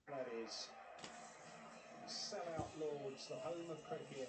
That is sellout Lords, the home of cricket.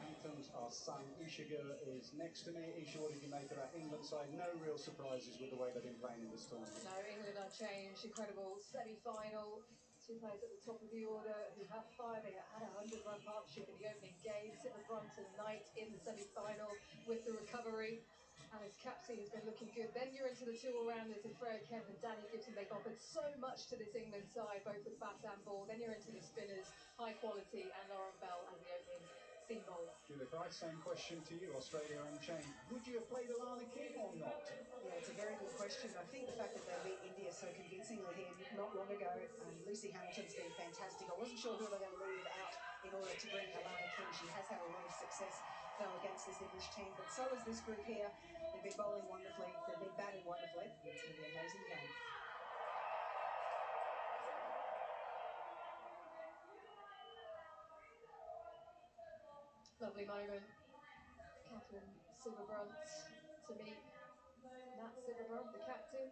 Anthems are sung. Isha is next to me. Isha, what did you make of that England side? No real surprises with the way they've been playing in this tournament. No, England unchanged. Incredible semi-final. Two players at the top of the order who have five. They had a 100-run partnership in the opening game. Siva Brunt tonight in the semi-final with the recovery. Alice Capsey has been looking good. Then you're into the two all-rounders of Freya Kemp and Danny Gibson. They've offered so much to this England side, both with bat and ball. Then you're into the spinners, high quality, and Lauren Bell as the opening seam bowler. Julia Price, same question to you. Australia unchanged. Would you have played Alana King or not? Yeah, it's a very good question. I think the fact that they beat India so convincingly here not long ago, Lucy Hamilton's been fantastic. I wasn't sure who they're going to leave out in order to bring Alana King. She has had a lot of success, though, against this English team, but so has this group here. They've been bowling wonderfully, they've been batting wonderfully. It's going to be an amazing game. Lovely moment. Catherine Siva-Brunt to meet Nat Siva-Brunt, the captain.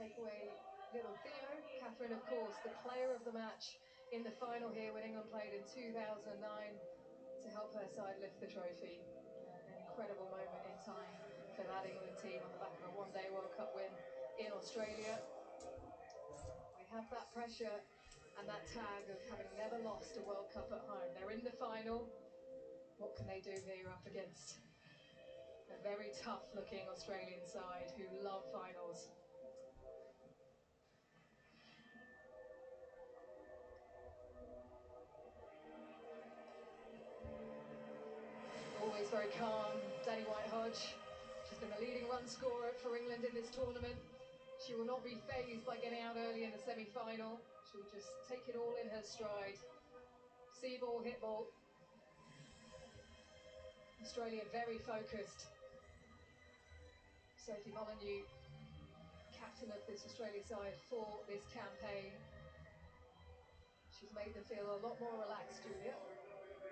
Take away little Theo. Catherine, of course, the player of the match in the final here when England played in 2009 to help her side lift the trophy. An incredible moment in time for that England team on the back of a one-day World Cup win in Australia. We have that pressure and that tag of having never lost a World Cup at home. They're in the final. What can they do here up against a very tough-looking Australian side who love finals? Always very calm, Danny White-Hodge. She's been the leading run scorer for England in this tournament. She will not be fazed by getting out early in the semi-final. She'll just take it all in her stride. See ball, hit ball. Australia very focused. Sophie Molyneux, captain of this Australia side for this campaign. She's made them feel a lot more relaxed, Julia.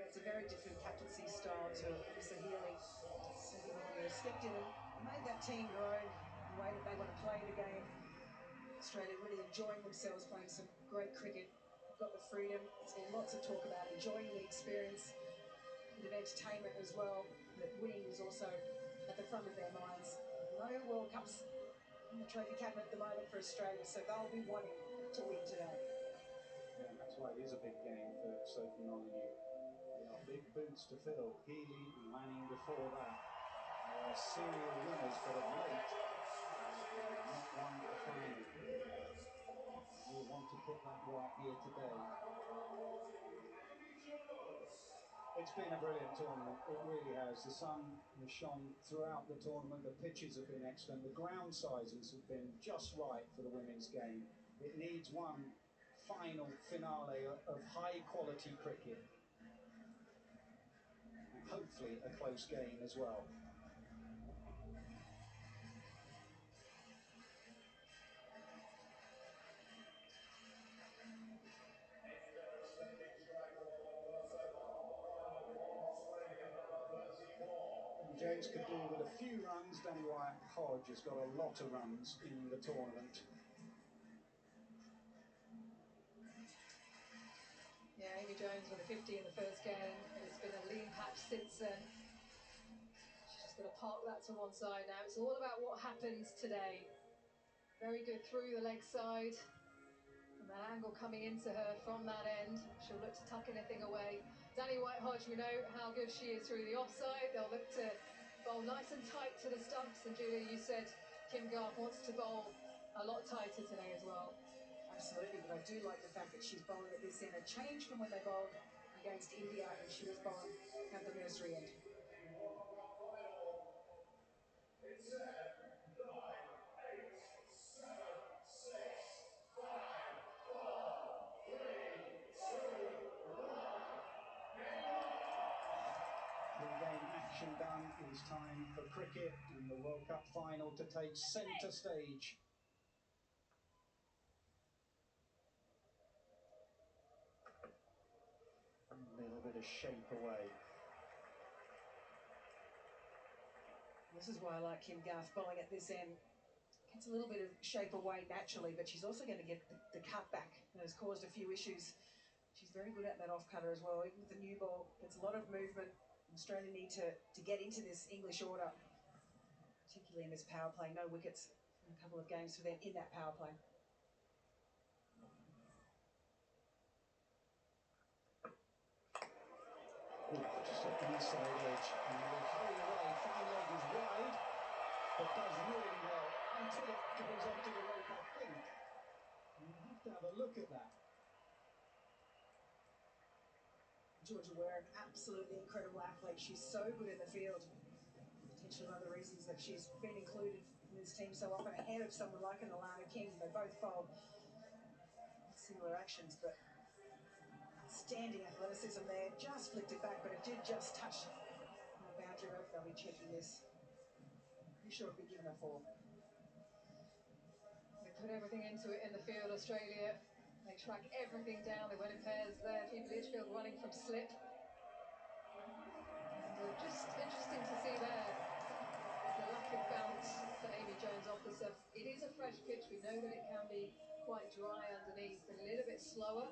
It's a very different captaincy style to Lisa Healy. Sophie Molyneux stepped in and made that team grow the way that they want to play the game. Australia really enjoying themselves, playing some great cricket. Got the freedom. There's been lots of talk about enjoying the experience, a bit of entertainment as well. But winning is also at the front of their minds. No World Cups in the trophy cabinet at the moment for Australia, so they'll be wanting to win today. Yeah, that's why it is a big game for Sophie Molyneux. There are big boots to fill. Healy and Lanning before that. They are serial winners, but of late, not won a final. We want to put that right here today. It's been a brilliant tournament, it really has. The sun has shone throughout the tournament, the pitches have been excellent, the ground sizes have been just right for the women's game. It needs one final finale of high quality cricket. And hopefully a close game as well. James could do with a few runs. Danny White-Hodge has got a lot of runs in the tournament. Yeah, Amy Jones with a 50 in the first game, and it's been a lean patch since then. She's just going to park that to one side now. It's all about what happens today. Very good through the leg side. And that angle coming into her from that end. She'll look to tuck anything away. Danny White-Hodge, we know how good she is through the offside. They'll look to bowl nice and tight to the stumps. And Julia, you said Kim Garth wants to bowl a lot tighter today as well. Absolutely, but I do like the fact that she's bowling at this end. A change from when they bowled against India and she was bowling at the nursery end. Game action done. It is time for cricket and the World Cup final to take centre stage. A little bit of shape away. This is why I like Kim Garth bowling at this end. Can gets a little bit of shape away naturally, but she's also going to get the cut back that has caused a few issues. She's very good at that off cutter as well. Even with the new ball, gets a lot of movement. Australia need to get into this English order, particularly in this power play. No wickets in a couple of games for them in that power play. Just an inside edge, and the whole way, fine leg is wide, but does really well until it goes onto the rope, I think. You have to have a look at that. Georgia Ware, an absolutely incredible athlete. She's so good in the field. Potentially one of the reasons that she's been included in this team so often ahead of someone like an Alana King. They both fold similar actions, but outstanding athleticism there. Just flicked it back, but it did just touch the boundary rope. They'll be checking this. Pretty sure it'll be given a 4. They put everything into it in the field, Australia. They track everything down. They went in pairs there. Phoebe Litchfield running from slip. And just interesting to see there the lack of bounce for Amy Jones off the surface. It is a fresh pitch. We know that it can be quite dry underneath, a little bit slower.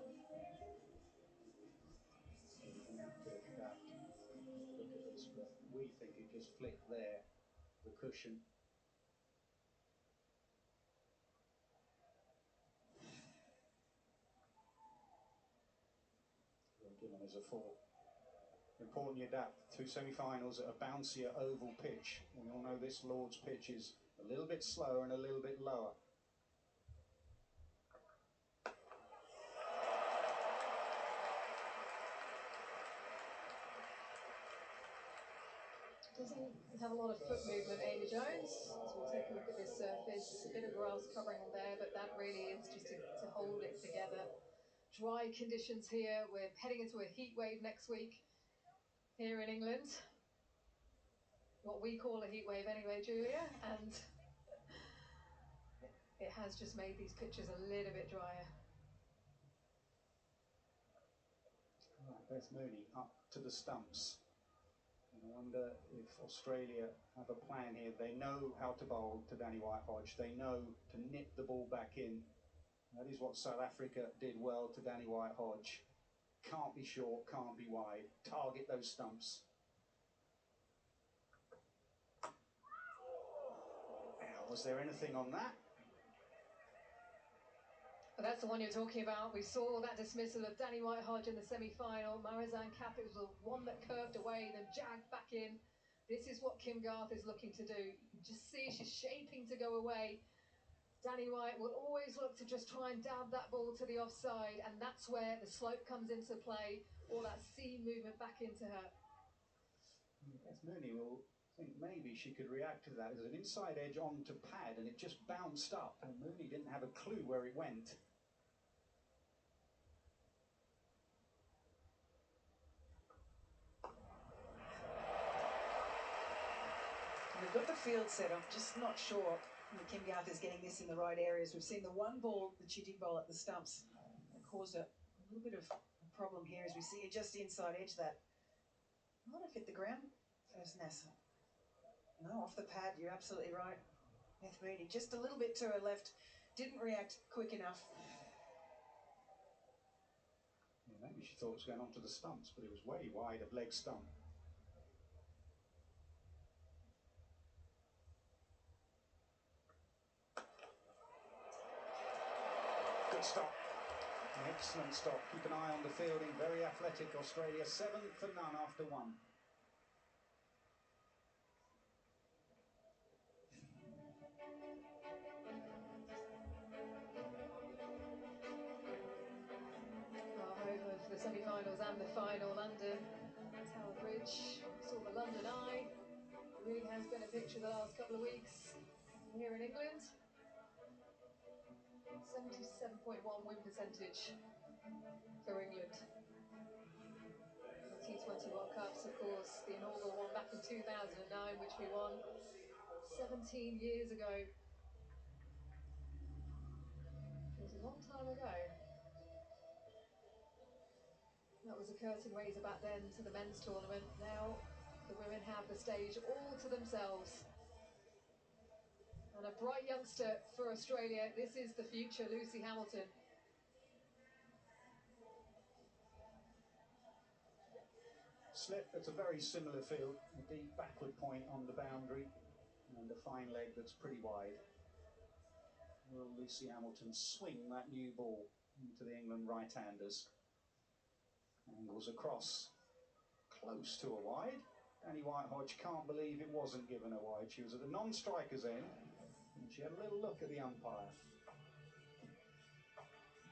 Look at this, but we think it just flicked there, the cushion. Given as a 4. Important you adapt 2 semi-finals at a bouncier oval pitch. We all know this Lord's pitch is a little bit slower and a little bit lower. Doesn't have a lot of foot movement, Amy Jones. So we'll take a look at this surface. A bit of grass covering on there, but that really is just to hold it together. Dry conditions here. We're heading into a heat wave next week here in England. What we call a heat wave anyway, Julia. And it has just made these pitches a little bit drier. Beth Mooney up to the stumps. And I wonder if Australia have a plan here. They know how to bowl to Danny White-Hodge. They know to nip the ball back in. That is what South Africa did well to Danny White-Hodge. Can't be short, can't be wide. Target those stumps. Now, was there anything on that? But that's the one you're talking about. We saw that dismissal of Danny White-Hodge in the semi-final. Marizanne Kapp, it was the one that curved away, then jagged back in. This is what Kim Garth is looking to do. You can just see she's shaping to go away. Danny White will always look to just try and dab that ball to the offside, and that's where the slope comes into play, all that seam movement back into her. Beth Mooney will think maybe she could react to that as an inside edge onto pad, and it just bounced up, and Mooney didn't have a clue where it went. We've got the field set. I'm just not sure that Kim Garth is getting this in the right areas. We've seen the one ball that she did bowl at the stumps that caused a little bit of a problem here as we see it just inside edge that might have hit the ground first, Nessa. No, off the pad, you're absolutely right. Beth Mooney just a little bit to her left, didn't react quick enough. Yeah, maybe she thought it was going onto the stumps, but it was way wide of leg stump. Good stop. An excellent stop. Keep an eye on the fielding. Very athletic Australia. 7 for none after 1. Over for the semi-finals and the final. London, Tower Bridge. Saw the London Eye. It really has been a picture the last couple of weeks here in England. 77.1 win percentage for England. The T20 World Cups, of course, the inaugural one back in 2009, which we won 17 years ago. It was a long time ago. That was a curtain raiser back then to the men's tournament. Now the women have the stage all to themselves. And a bright youngster for Australia. This is the future, Lucy Hamilton. Slip that's a very similar field, a deep backward point on the boundary and a fine leg that's pretty wide. Will Lucy Hamilton swing that new ball into the England right-handers? Angles across, close to a wide. Danny White-Hodge can't believe it wasn't given a wide. She was at the non-striker's end and she had a little look at the umpire.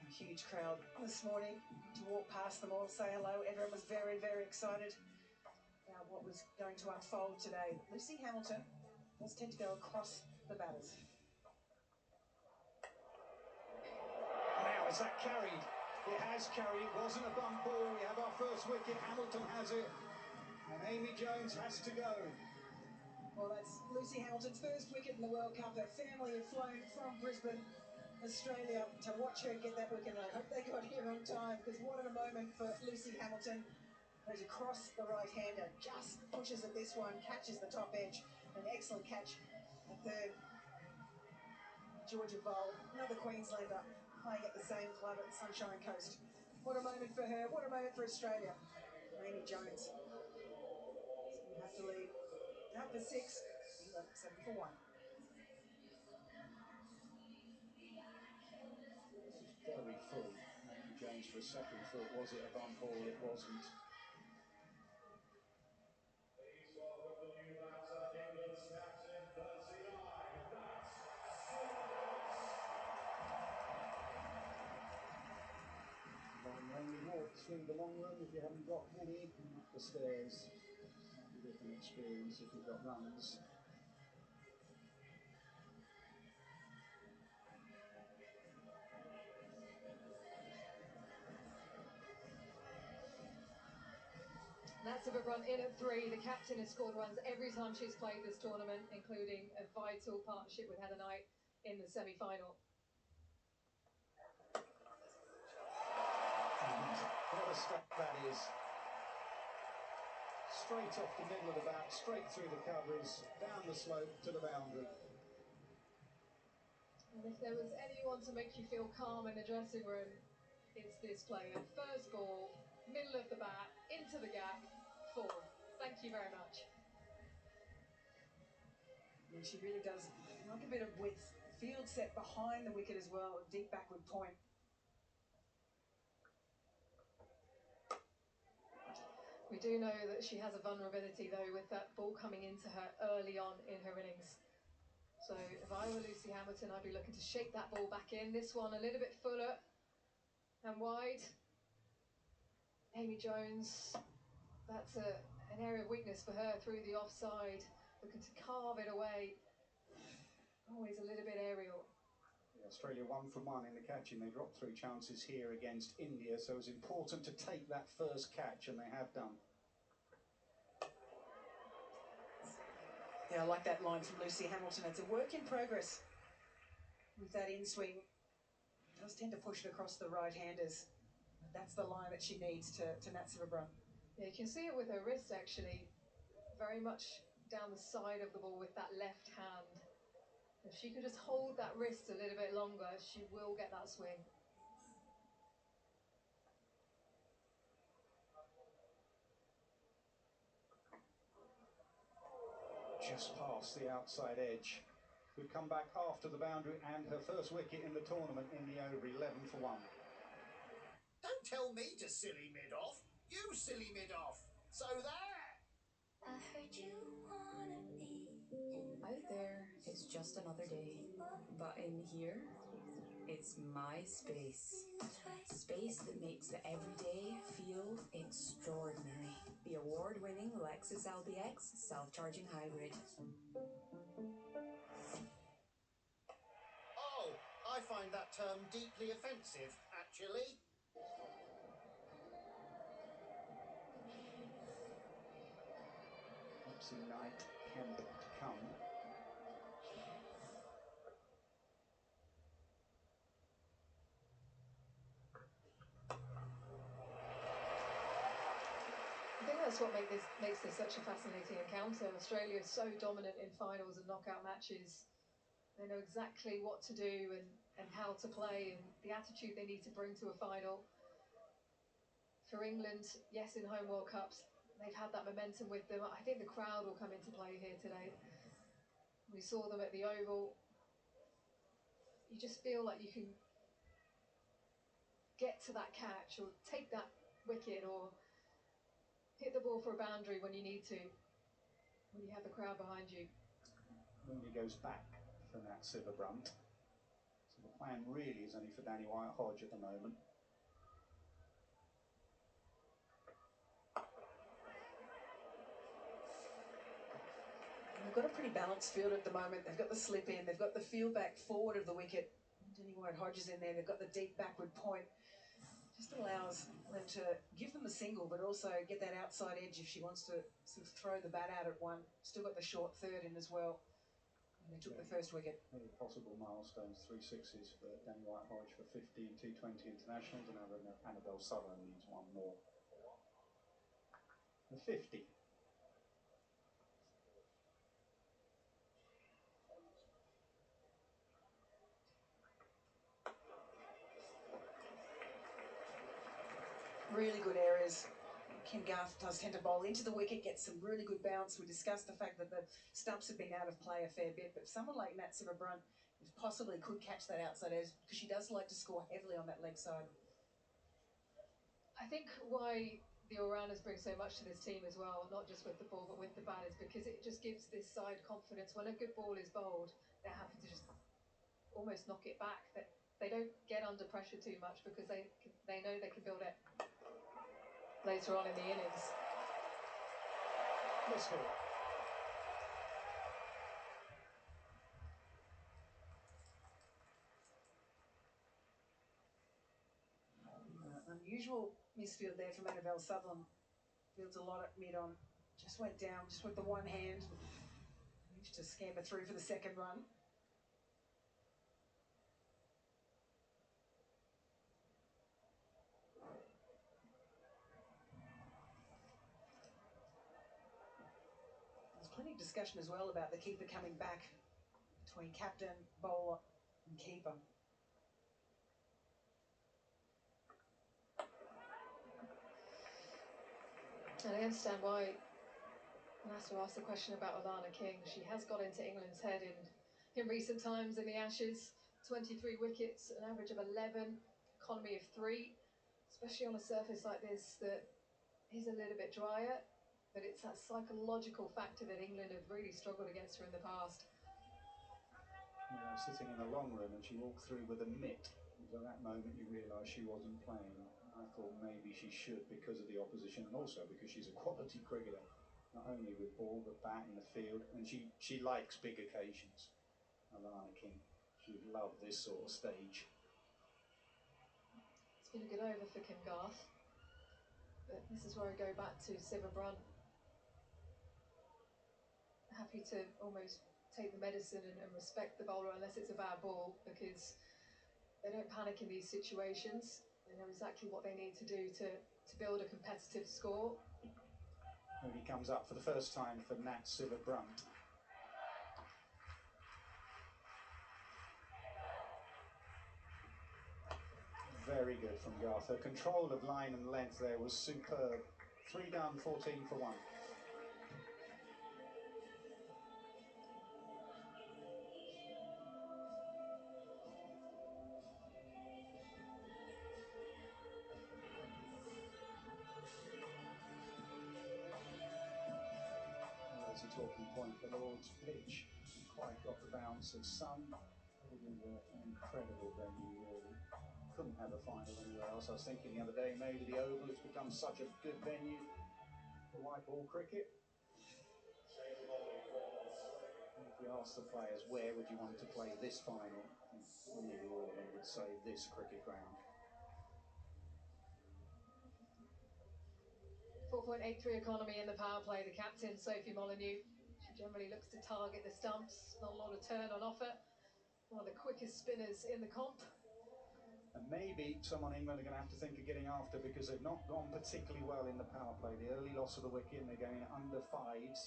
A huge crowd this morning to walk past them all, say hello. Everyone was very, very excited about what was going to unfold today. Lucy Hamilton does tend to go across the batters. Now, is that carried? It has carried. It wasn't a bump ball. We have our first wicket. Hamilton has it. And Amy Jones has to go. Well, that's Lucy Hamilton's first wicket in the World Cup. Her family have flown from Brisbane, Australia, to watch her get that wicket. I hope they got here on time, because what a moment for Lucy Hamilton. Goes across the right-hander, just pushes at this one, catches the top edge. An excellent catch, a third. Georgia Bowl, another Queenslander, playing at the same club at the Sunshine Coast. What a moment for her, what a moment for Australia. Amy Jones. So you have to lead. Out for 6, England 7 for 1. Very full. Amy Jones for a second thought, was it a bump ball? It wasn't. Long lonely walk through the long room if you haven't got many, and up the stairs. Might be a different experience if you've got runs. That's a run in at 3. The captain has scored runs every time she's played this tournament, including a vital partnership with Heather Knight in the semi-final. What a step that is. Straight off the middle of the bat, straight through the covers, down the slope to the boundary. And if there was anyone to make you feel calm in the dressing room, it's this player. First ball, middle of the bat, into the gap, 4. Thank you very much. And she really does like a bit of width. Field set behind the wicket as well, a deep backward point. We do know that she has a vulnerability, though, with that ball coming into her early on in her innings. So if I were Lucy Hamilton, I'd be looking to shake that ball back in. This one a little bit fuller and wide. Amy Jones, that's an area of weakness for her through the offside, looking to carve it away. Always a little bit aerial. Yeah, Australia 1 for 1 in the catching. They dropped 3 chances here against India, so it's important to take that first catch, and they have done. Yeah, I like that line from Lucy Hamilton. It's a work in progress with that in-swing. Does tend to push it across the right-handers. That's the line that she needs to Nat Sivabram. Yeah, you can see it with her wrist, actually. Very much down the side of the ball with that left hand. If she could just hold that wrist a little bit longer, she will get that swing. Just past the outside edge. Could come back after the boundary, and her first wicket in the tournament in the over, 11 for 1. Don't tell me to silly mid-off. You silly mid-off. So there. I heard you wanna be out there. It's just another day, but in here, it's my space. Space that makes the everyday feel extraordinary. The award-winning Lexus LBX self-charging hybrid. Oh, I find that term deeply offensive, actually. Opsy Knight, Kemp to come. I think that's what makes this such a fascinating encounter. Australia is so dominant in finals and knockout matches. They know exactly what to do and how to play and the attitude they need to bring to a final. For England, yes, in home World Cups, they've had that momentum with them. I think the crowd will come into play here today. We saw them at the Oval. You just feel like you can get to that catch or take that wicket or hit the ball for a boundary when you need to, when you have the crowd behind you. Mooney goes back for Nat Sciver-Brunt. So the plan really is only for Danny White-Hodge at the moment. They've got a pretty balanced field at the moment. They've got the slip in, they've got the field back forward of the wicket. Danny White-Hodge is in there, they've got the deep backward point. Just allows them to give them the single, but also get that outside edge if she wants to sort of throw the bat out at one. Still got the short third in as well. And they took the first wicket. Any possible milestones, 3 sixes for Danny White-Hodge for 50 and T20 internationals, and Annabelle Sutherland needs one more. The 50. Really good areas. Kim Garth does tend to bowl into the wicket, gets some really good bounce. We discussed the fact that the stumps have been out of play a fair bit, but someone like Nat Sciver-Brunt possibly could catch that outside edge because she does like to score heavily on that leg side. I think why the all-rounders bring so much to this team as well, not just with the ball but with the bat, is because it just gives this side confidence. When a good ball is bowled, they're happy to just almost knock it back. That they don't get under pressure too much because they know they can build it later on in the innings. Let's go. Unusual misfield there from Annabelle Sutherland. Fields a lot at mid-on. Just went down, just with the one hand. Managed to scamper through for the second run. There's plenty of discussion as well about the keeper coming back between captain, bowler and keeper. And I understand why Nasser asked the question about Alana King. She has got into England's head in recent times in the Ashes. 23 wickets, an average of 11, economy of 3, especially on a surface like this that is a little bit drier. But it's that psychological factor that England have really struggled against her in the past. Sitting in the long room, and she walked through with a mitt. And at that moment you realise she wasn't playing. I thought maybe she should because of the opposition, and also because she's a quality cricketer, not only with ball but bat in the field, and she likes big occasions. Alana King, she'd love this sort of stage. It's been a good over for Kim Garth, but this is where I go back to Sciver-Brunt. Happy to almost take the medicine and respect the bowler unless it's a bad ball, because they don't panic in these situations. They know exactly what they need to do to build a competitive score. And he comes up for the first time for Nat Sciver-Brunt. Very good from Garth. Her control of line and length there was superb. 3 done, 14 for 1. There's a talking point. The Lord's pitch quite got the bounce of some. It is an incredible venue, really. Couldn't have a final anywhere else. I was thinking the other day, maybe the Oval has become such a good venue for white ball cricket. And if we ask the players, where would you want to play this final? Nearly all of them would say this cricket ground. 4.83 economy in the power play. The captain, Sophie Molyneux, she generally looks to target the stumps. Not a lot of turn on offer. One of the quickest spinners in the comp. And maybe someone England are going to have to think of getting after, because they've not gone particularly well in the power play. The early loss of the wicket, and they're going under 5s.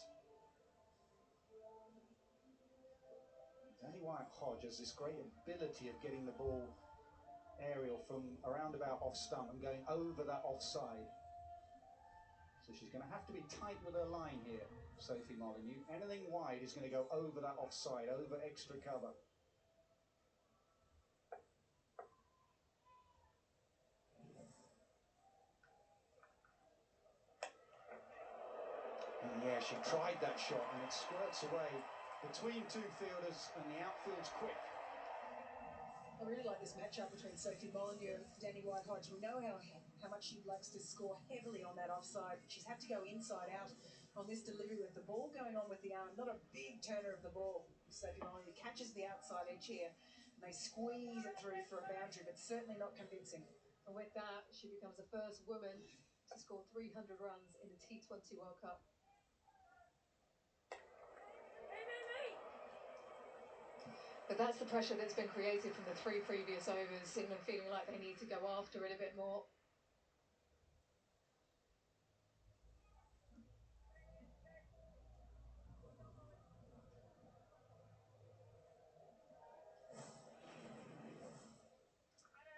Danny Danny White-Hodge has this great ability of getting the ball aerial from around about off stump and going over that offside. So she's going to have to be tight with her line here, Sophie Molyneux. Anything wide is going to go over that offside, over extra cover. And yeah, she tried that shot and it squirts away between two fielders and the outfield's quick. I really like this matchup between Sophie Molyneux and Danny White-Hodge. We know how much she likes to score heavily on that offside. She's had to go inside out on this delivery with the ball going on with the arm. Not a big turner of the ball. Sophie Molyneux catches the outside edge here and they squeeze it through for a boundary, but certainly not convincing. And with that, she becomes the first woman to score 300 runs in the T20 World Cup. But that's the pressure that's been created from the 3 previous overs, England feeling like they need to go after it a bit more.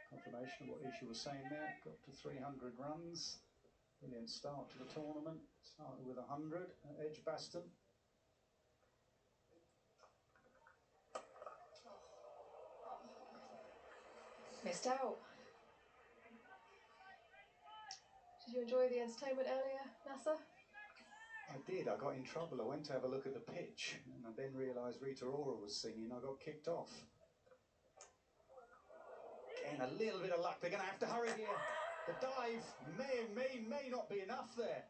Confirmation of what Isha was saying there, got to 300 runs. Brilliant start to the tournament, started with 100 at Edgbaston. Missed out. Did you enjoy the entertainment earlier, Nasser? I did. I got in trouble. I went to have a look at the pitch and I then realised Rita Ora was singing. I got kicked off. Again, a little bit of luck. They're going to have to hurry here. The dive may not be enough there.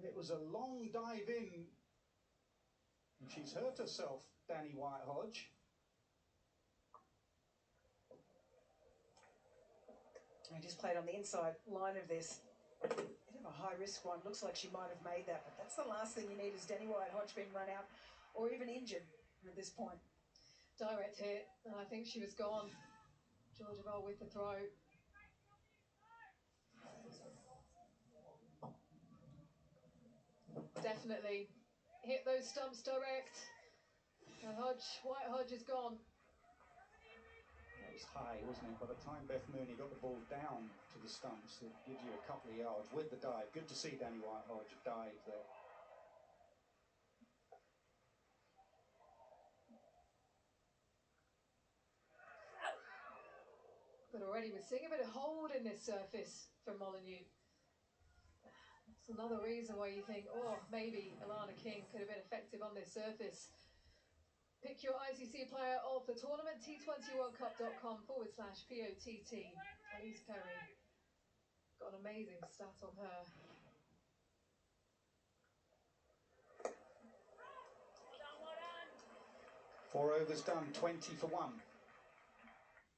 It was a long dive in. And she's hurt herself, Danny White-Hodge. I just played on the inside line of this. Bit of a high-risk one. Looks like she might have made that, but that's the last thing you need is Danny White-Hodge being run out or even injured at this point. Direct hit, and I think she was gone. Georgieva with the throw. Definitely hit those stumps direct. And White-Hodge is gone. That was high, wasn't it? By the time Beth Mooney got the ball down to the stumps, it gives you a couple of yards with the dive. Good to see Danny White-Hodge dive there. But already we're seeing a bit of hold in this surface from Molyneux. That's another reason why you think, oh, maybe Alana King could have been effective on this surface. Pick your ICC player of the tournament, T20worldcup.com/POTT. Elise Perry. Got an amazing stat on her. Four overs done, 20 for 1.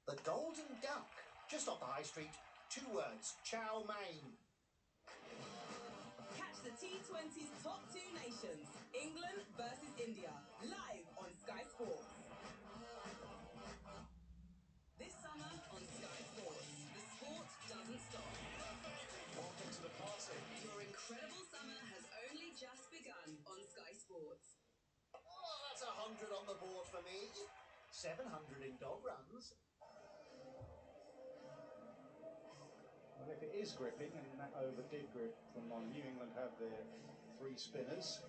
The Golden Duck, just off the high street. 2 words, chow mein. Catch the T20's top 2 nations, England versus India, live on Sky Sports. This summer on Sky Sports, the sport doesn't stop. Welcome to the party. Your incredible summer has only just begun on Sky Sports. Oh, that's 100 on the board for me. 700 in dog runs. Well, if it is gripping, and that over did grip from New England have their 3 spinners.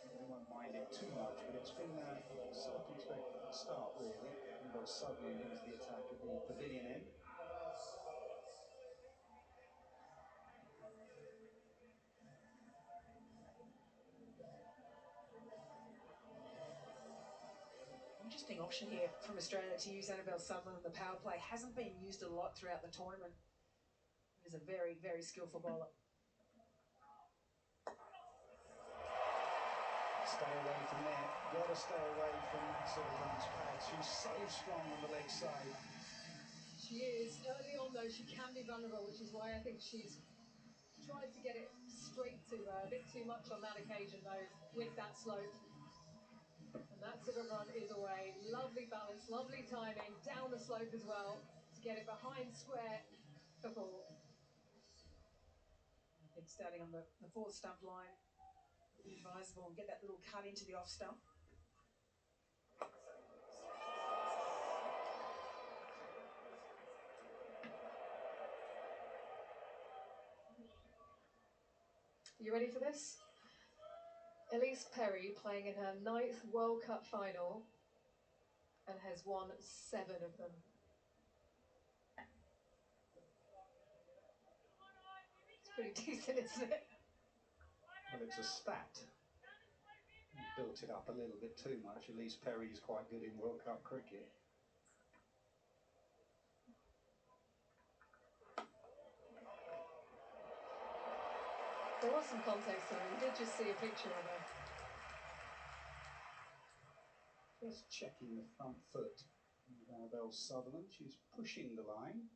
They won't mind it too much, but it's been a circumspect start, really. And got suddenly into the attack at the pavilion end. Interesting option here from Australia to use Annabelle Sutherland in the power play. Hasn't been used a lot throughout the tournament. Is a very, very skillful bowler. Stay away from there. Got to stay away from that sort of bounce pad. She's so strong on the leg side. She is. Early on, though, she can be vulnerable, which is why I think she's tried to get it straight to her. A bit too much on that occasion, though, with that slope. And that sort of run is away. Lovely balance, lovely timing, down the slope as well, to get it behind square for 4. I think starting on the 4th stump line, advisable and get that little cut into the off stump. You ready for this? Elise Perry playing in her 9th World Cup final and has won 7 of them. It's pretty decent, isn't it? Well, it's a stat. Built it up a little bit too much. Elise Perry's quite good in World Cup cricket. There was some context to it. We did just see a picture of her. Just checking the front foot of Annabelle Sutherland. She's pushing the line.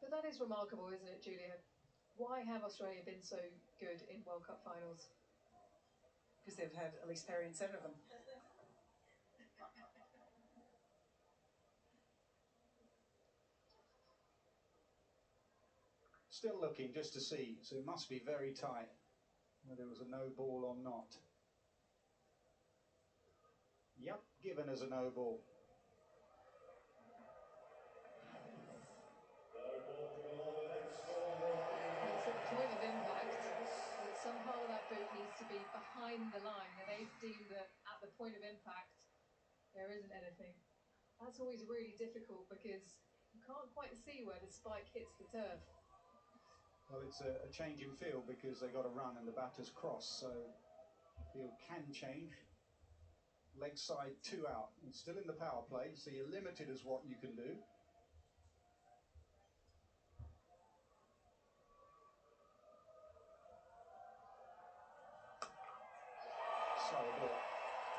But that is remarkable, isn't it, Julia? Why have Australia been so good in World Cup finals? Because they've had Elise Perry in 7 of them. Still looking just to see, so it must be very tight whether it was a no ball or not. Yep, given as a no ball. It's at the point of impact, but some part of that boot needs to be behind the line, and they've deemed that at the point of impact there isn't anything. That's always really difficult because you can't quite see where the spike hits the turf. Well, it's a change in field because they got a run and the batter's cross, so the field can change. Leg side 2 out. It's still in the power play, so you're limited as what you can do. Slow ball.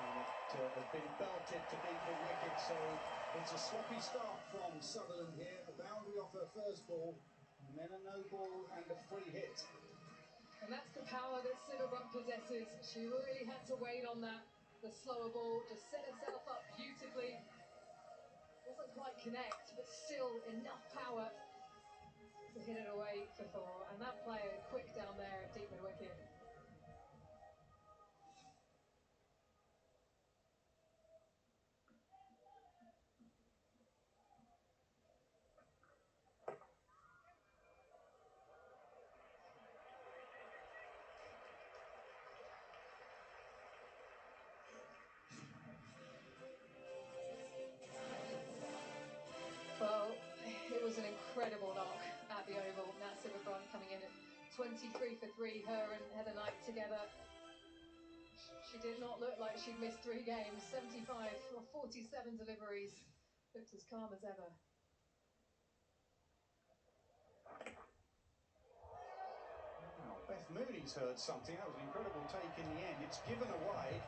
And it has been belted to deep mid-wicket, so it's a sloppy start from Sutherland here. A boundary off her first ball, and then a no ball and a free hit. And that's the power that Silverbrook possesses. She really had to wait on that. The slower ball just set herself up beautifully. Doesn't quite connect, but still enough power to hit it away for 4. And that player quick down there at deep mid-wicket. Well, it was an incredible knock at the Oval. Nat Silverbrook coming in at 23 for 3, her and Heather Knight together. She did not look like she'd missed 3 games. 75 for 47 deliveries. Looked as calm as ever. Wow, Beth Mooney's heard something. That was an incredible take in the end. It's given away.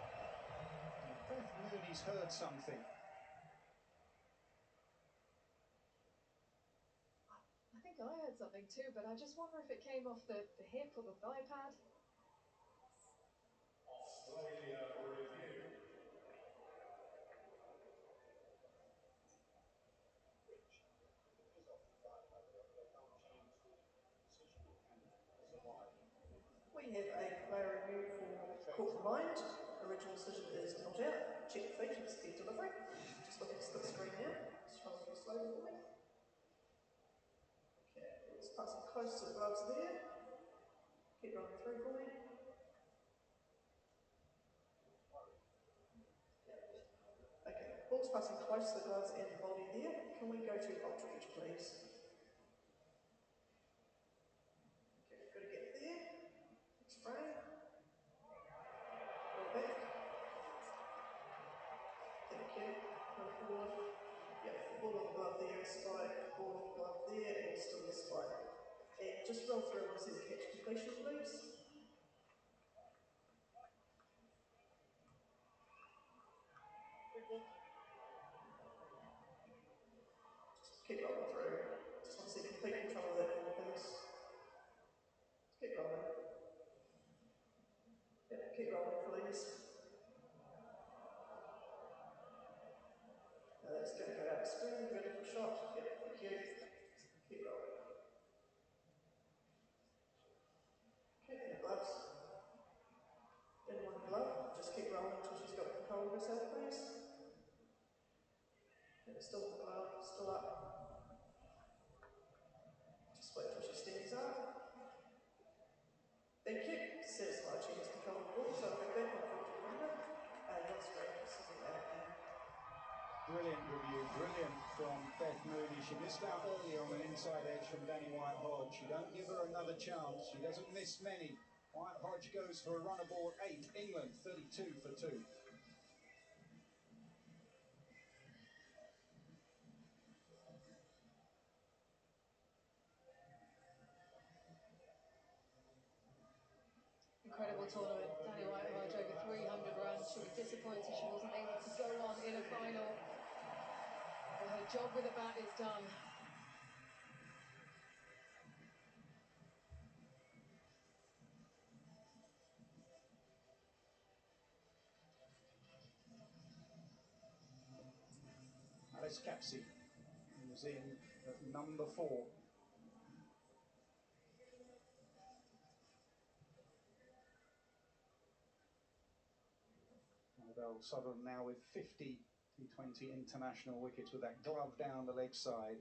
Beth Mooney's heard something. I think I heard something too, but I just wonder if it came off the hip or the thigh pad. We have a player review for Court Mind. Original decision is not out. Check feet, expect delivery. Just look at the split screen now. Scroll through slowly for me. Okay, it's passing close to the gloves there. Keep going through for me. Okay, ball's passing close to the gloves and the body there. Can we go to ultra edge, please? Okay, got to get there. Next frame. Roll back. Thank you. Roll forward. Yep, ball on the glove there, spike. Ball on the glove there, and still the spike. And just roll through and see the catch completion, please. Keep rolling through. Just want to see complete control of that ball, please. Keep rolling. Yep, keep rolling, please. That's going to go out of spin. Beautiful shot. Yep, thank you. Keep rolling. Okay, and the gloves. brilliant from Beth Mooney. She missed out earlier on an inside edge from Danny White-Hodge. You don't give her another chance. She doesn't miss many. White-Hodge goes for a run aboard 8. England 32 for 2. Incredible tournament. Danny White-Hodge over 300 runs. She'll be disappointed she wasn't able to go on in a final. But her job with the bat is done. Alice Capsey, who's in at number 4. Annabelle Sutherland now with 50 T20 international wickets with that glove down the leg side.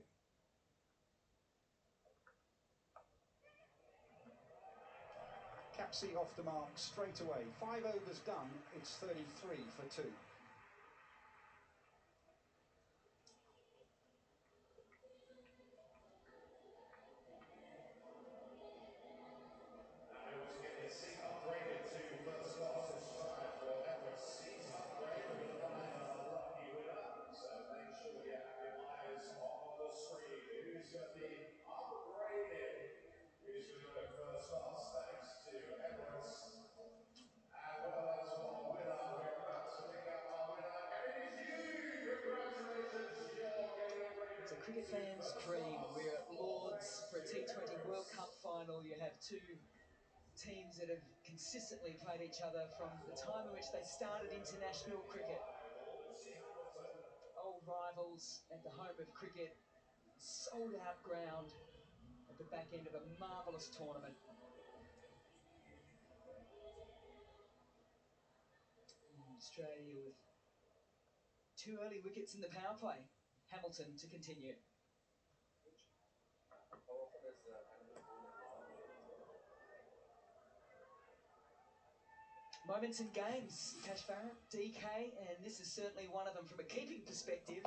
Capsey off the mark straight away. 5 overs done, it's 33 for 2. It's a cricket fan's dream. We're at Lord's for a T20 World Cup final. You have two teams that have consistently played each other from the time in which they started international cricket. Old rivals at the home of cricket, sold out ground at the back end of a marvellous tournament. Australia with 2 early wickets in the power play. Hamilton to continue. Moments in games, Cash Farrant, DK, and this is certainly one of them from a keeping perspective.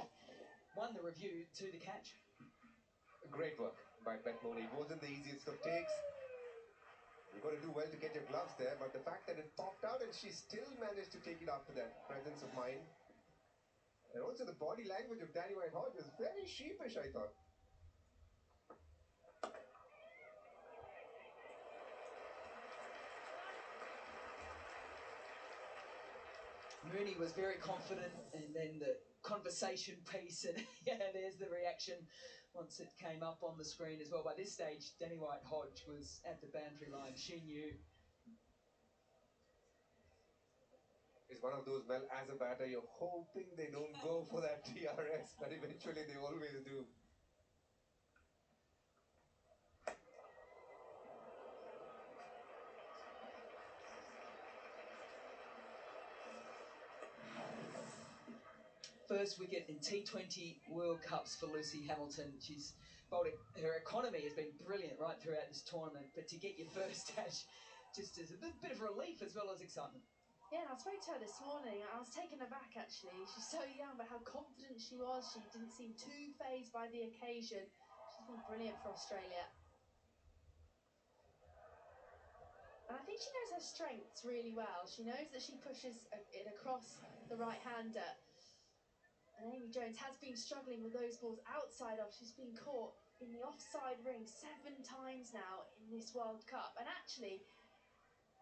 Won the review to the catch. Great work by Beth Mooney. It wasn't the easiest of takes. You've got to do well to get your gloves there, but the fact that it popped out and she still managed to take it after that presence of mind. And also the body language of Danny White-Hodge was very sheepish, I thought. Mooney was very confident, and then the conversation piece, and yeah, there's the reaction once it came up on the screen as well. By this stage, Danny White-Hodge was at the boundary line. She knew. It's one of those, well, as a batter, you're hoping they don't go for that TRS, but eventually they always do. First wicket in T20 World Cups for Lucy Hamilton. She's bowled it. Her economy has been brilliant right throughout this tournament, but to get your first dash just is a bit of relief as well as excitement. Yeah, and I spoke to her this morning. I was taken aback, actually. She's so young, but how confident she was. She didn't seem too fazed by the occasion. She's been brilliant for Australia. And I think she knows her strengths really well. She knows that she pushes it across the right-hander. And Amy Jones has been struggling with those balls outside off. She's been caught in the offside ring 7 times now in this World Cup. And actually,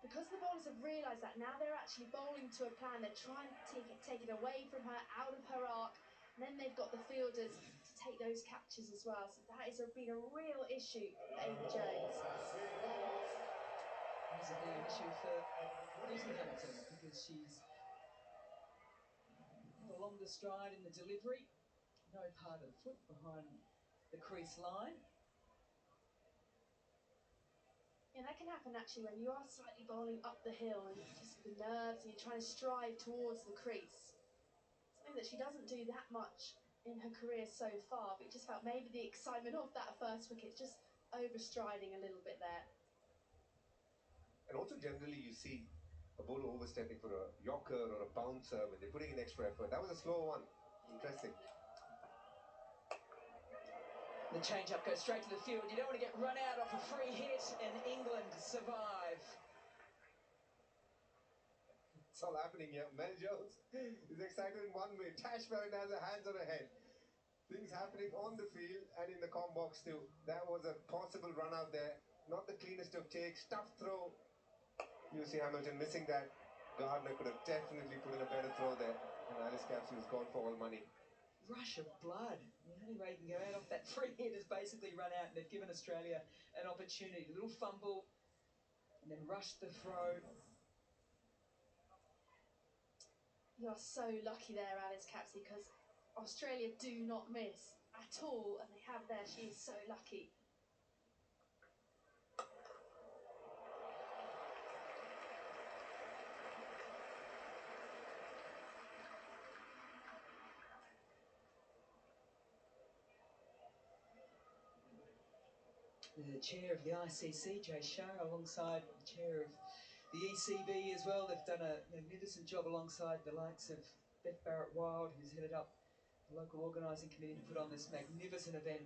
because the bowlers have realised that, now they're actually bowling to a plan. They're trying to take it away from her, out of her arc. And then they've got the fielders to take those catches as well. So that has been a real issue for Amy Jones. This has been an issue for Lucy Hamilton because she's got a longer stride in the delivery. No part of the foot behind the crease line. Yeah, that can happen actually when you are slightly bowling up the hill and just the nerves and you're trying to strive towards the crease. Something that she doesn't do that much in her career so far, but it just felt maybe the excitement of that first wicket just overstriding a little bit there. And also generally you see a bowler overstepping for a yorker or a bouncer when they're putting in extra effort. That was a slow one. Interesting. The change-up goes straight to the field. You don't want to get run out off a free hit, and England survive. It's all happening here. Mel Jones is excited in one way. Tash Farron has her hands on her head. Things happening on the field and in the comm box too. That was a possible run out there. Not the cleanest of takes. Tough throw. You see Hamilton missing that. Gardner could have definitely put in a better throw there. And Alice Capsey was gone for all money. Rush of blood. The only way you can go out off that free hit is basically run out, and they've given Australia an opportunity. A little fumble, and then rush the throw. You are so lucky there, Alice Capsey, because Australia do not miss at all, and they have there. She is so lucky. The chair of the ICC, Jay Shah, alongside the chair of the ECB as well. They've done a magnificent job alongside the likes of Beth Barrett-Wild, who's headed up the local organising committee to put on this magnificent event.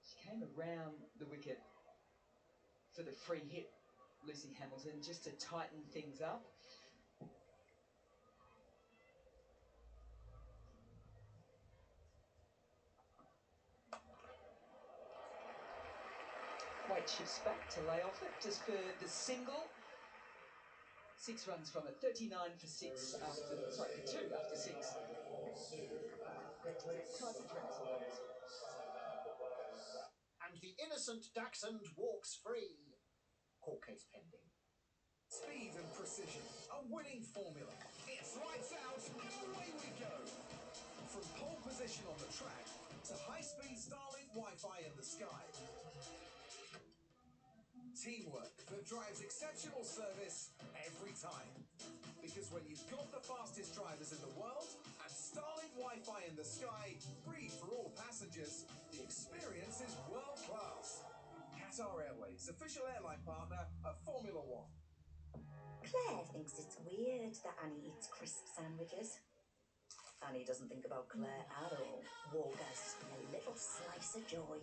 She came around the wicket for the free hit, Lucy Hamilton, just to tighten things up. Wade shifts back to lay off it just for the single. 6 runs from it, 39 for 6 after, sorry, for 2 after 6. Tries to dress. And the innocent Dachshund walks free. Court case pending. Speed and precision, a winning formula. It's lights out and away we go. From pole position on the track to high-speed Starlink Wi-Fi in the sky. Teamwork that drives exceptional service every time. Because when you've got the fastest drivers in the world and Starlink Wi-Fi in the sky, free for all passengers, the experience is world-class. Qatar Airways, official airline partner of Formula One. Claire thinks it's weird that Annie eats crisp sandwiches. Annie doesn't think about Claire at all. Woga's a little slice of joy.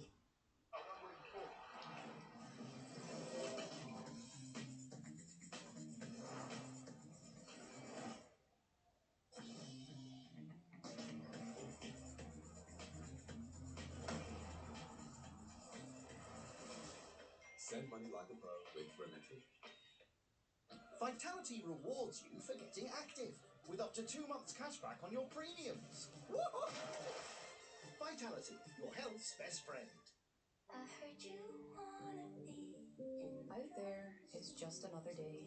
Send money like a pro with Remitry. Vitality rewards you for getting active, with up to 2 months cashback on your premiums. Woohoo! Vitality, your health's best friend. I heard you wanna be out there, it's just another day.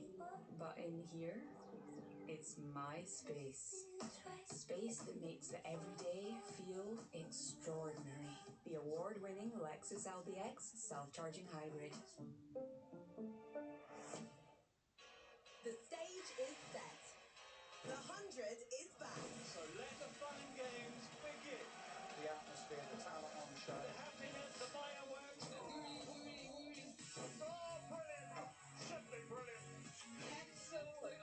But in here, it's my space. Space that makes the everyday feel extraordinary. The award-winning Lexus LBX self-charging hybrid. The stage is set. The 100 is back. So let the fun and games begin. The atmosphere, the talent on show. The happiness, the fireworks. Oh, brilliant! Simply brilliant. Absolutely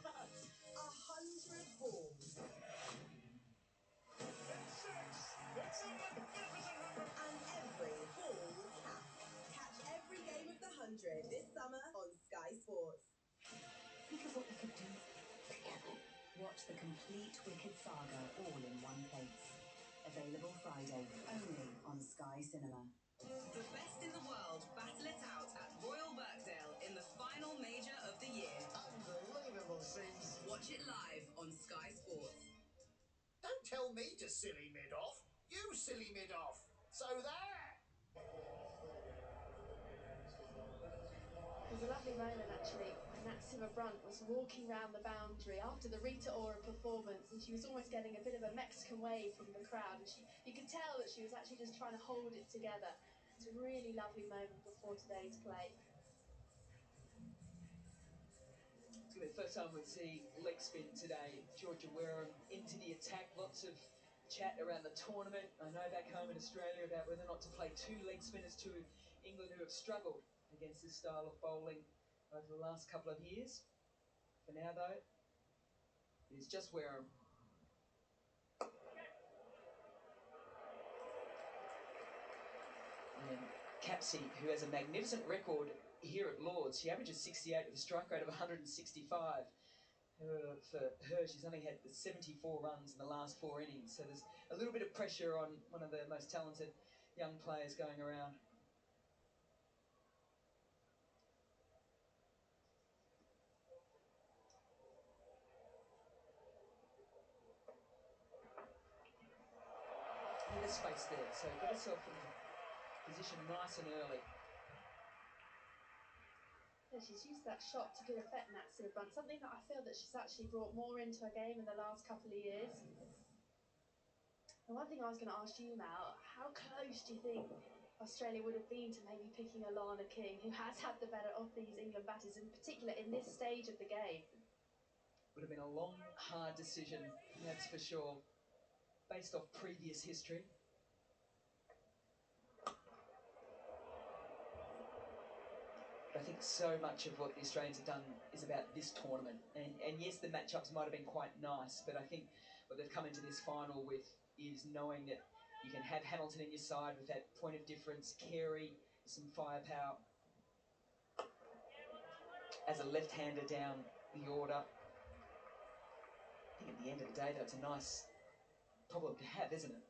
nuts. 100 balls. It's 6. It's a magnificent 100. And every ball counts. Catch every game of the 100 this summer on Sky Sports. Think of what we could do together. Watch the complete Wicked saga all in one place. Available Friday, only on Sky Cinema. The best in the world battle it out at Royal Birkdale in the final major of the year. Unbelievable scenes. Watch it live on Sky Sports. Don't tell me to silly mid-off. You silly mid-off. So there. There's a lovely moment actually when Nat Brunt was walking round the boundary after the Rita Ora performance, and she was almost getting a bit of a Mexican wave from the crowd, and you could tell that she was actually just trying to hold it together. It's a really lovely moment before today's play. It's going to be the first time we'd see leg spin today. Georgia Wareham into the attack. Lots of chat around the tournament. I know back home in Australia about whether or not to play 2 leg spinners to England, who have struggled against this style of bowling over the last couple of years. For now, though, it's just Wareham. And Capsey, who has a magnificent record here at Lords, she averages 68 with a strike rate of 165. For her, she's only had 74 runs in the last 4 innings, so there's a little bit of pressure on one of the most talented young players going around. A bit of space there, so got herself into position nice and early. Yeah, she's used that shot to good effect in that sort of run, something that I feel that she's actually brought more into her game in the last couple of years. And one thing I was going to ask you, Mal, how close do you think Australia would have been to maybe picking Alana King, who has had the better of these England batters, in particular in this stage of the game? Would have been a long, hard decision, that's for sure, based off previous history. I think so much of what the Australians have done is about this tournament. And yes, the matchups might have been quite nice, but I think what they've come into this final with is knowing that you can have Hamilton in your side with that point of difference, Carey, some firepower. As a left-hander down the order. I think at the end of the day, that's a nice problem to have, isn't it?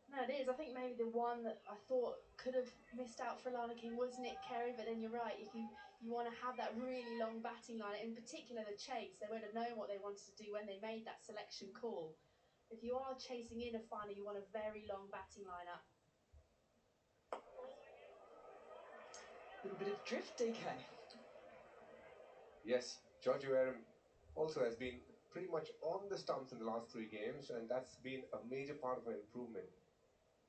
No, it is. I think maybe the one that I thought could have missed out for Alana King was Nick Carey, but then you're right. If you want to have that really long batting line, in particular the chase, they would have known what they wanted to do when they made that selection call. If you are chasing in a final, you want a very long batting lineup. A little bit of drift, DK. Yes, Giorgio Aram also has been pretty much on the stumps in the last 3 games, and that's been a major part of her improvement.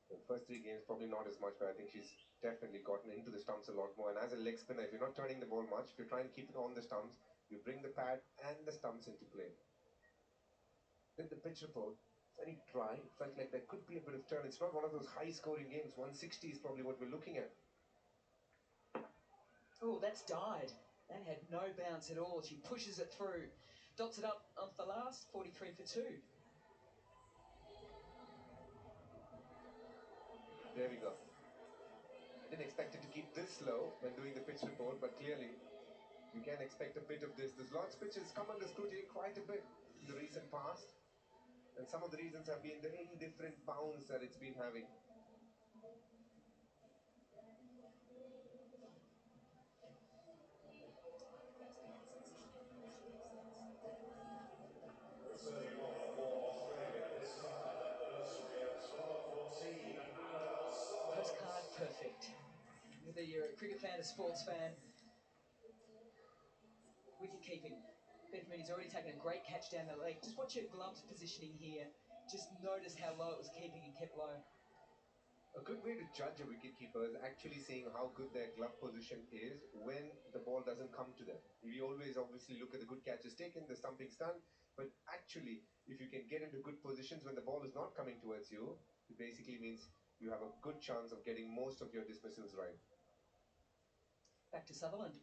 The first 3 games, probably not as much, but I think she's definitely gotten into the stumps a lot more. And as a leg spinner, if you're not turning the ball much, if you're trying to keep it on the stumps, you bring the pad and the stumps into play. Then the pitch report, very dry. It felt like there could be a bit of turn. It's not one of those high-scoring games. 160 is probably what we're looking at. Oh, that's died. That had no bounce at all. She pushes it through. Dots it up off the last, 43 for 2. There we go. I didn't expect it to keep this slow when doing the pitch report, but clearly you can expect a bit of this. This Lord's pitch has come under scrutiny quite a bit in the recent past, and some of the reasons have been the indifferent bounce that it's been having. Postcard perfect. Whether you're a cricket fan, a sports fan, wicket keeping. Beth Mooney's already taken a great catch down the leg. Just watch her gloves positioning here. Just notice how low it was keeping and kept low. A good way to judge a wicketkeeper is actually seeing how good their glove position is when the ball doesn't come to them. We always obviously look at the good catches taken, the stumpings done, but actually, if you can get into good positions when the ball is not coming towards you, it basically means you have a good chance of getting most of your dismissals right. Back to Sutherland.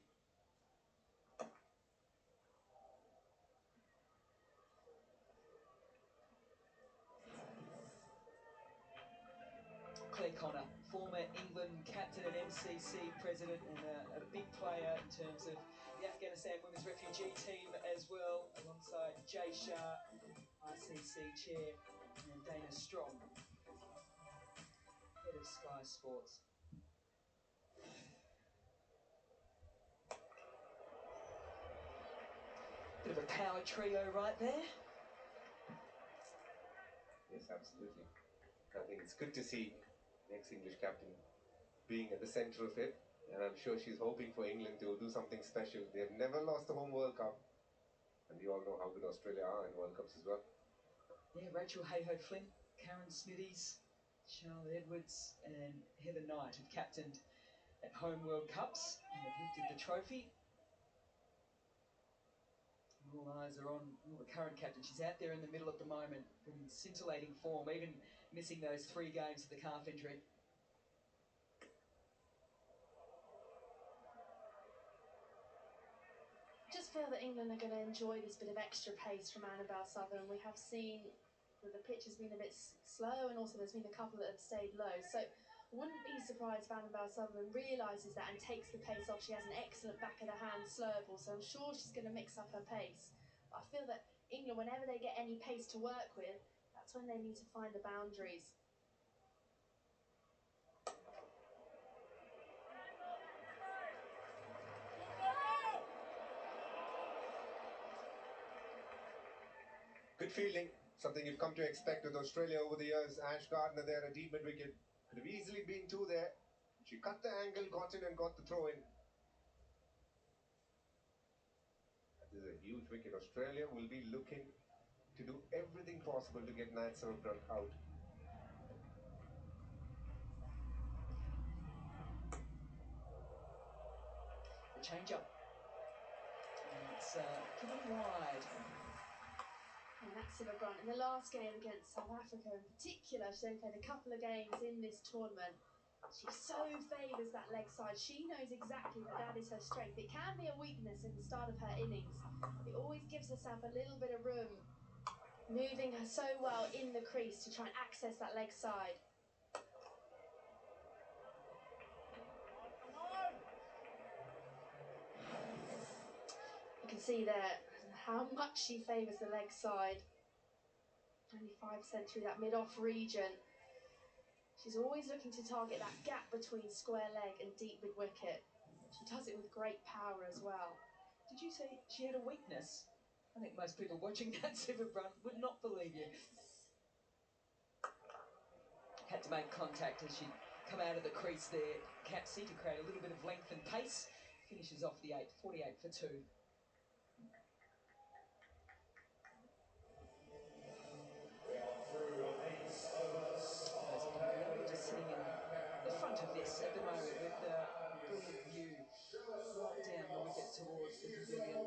Claire Connor, former England captain and MCC president, and a big player in terms of the Afghanistan Women's Refugee Team as well, alongside Jay Shah, ICC chair, and Dana Strong, head of Sky Sports. Bit of a power trio right there. Yes, absolutely. I think it's good to see the ex-English captain being at the centre of it, and I'm sure she's hoping for England to do something special. They've never lost the home World Cup, and we all know how good Australia are in World Cups as well. Yeah, Rachel Hayhoe-Flint, Karen Smithies, Charlotte Edwards, and Heather Knight have captained at home World Cups and have lifted the trophy. All eyes are on the current captain. She's out there in the middle at the moment, in scintillating form, even missing those 3 games with the calf injury. I just feel that England are going to enjoy this bit of extra pace from Annabelle Southern. We have seen that the pitch has been a bit slow, and also there's been a couple that have stayed low. So Wouldn't be surprised if Annabelle Sutherland realises that and takes the pace off. She has an excellent back of the hand slow ball, so I'm sure she's going to mix up her pace. But I feel that England, whenever they get any pace to work with, that's when they need to find the boundaries. Good fielding, something you've come to expect with Australia over the years. Ash Gardner there at deep mid-wicket. Could have easily been two there. She cut the angle, got in and got the throw in. This is a huge wicket. Australia will be looking to do everything possible to get Nat Silverbrand out. The change-up. It's given wide. And Nat Silverbrand in the last game against South Africa in particular, she's only played a couple of games in this tournament. She so favours that leg side. She knows exactly that that is her strength. It can be a weakness in the start of her innings. It always gives herself a little bit of room, moving her so well in the crease to try and access that leg side. You can see there how much she favours the leg side. Only 5% through that mid-off region. She's always looking to target that gap between square leg and deep mid-wicket. She does it with great power as well. Did you say she had a weakness? I think most people watching that Silverbrand would not believe you. Had to make contact as she come out of the crease there, Capsey, to create a little bit of length and pace. Finishes off the 8, 48 for 2. Those England who are just sitting in the front of this at the moment with the brilliant view right down the wicket towards the pavilion.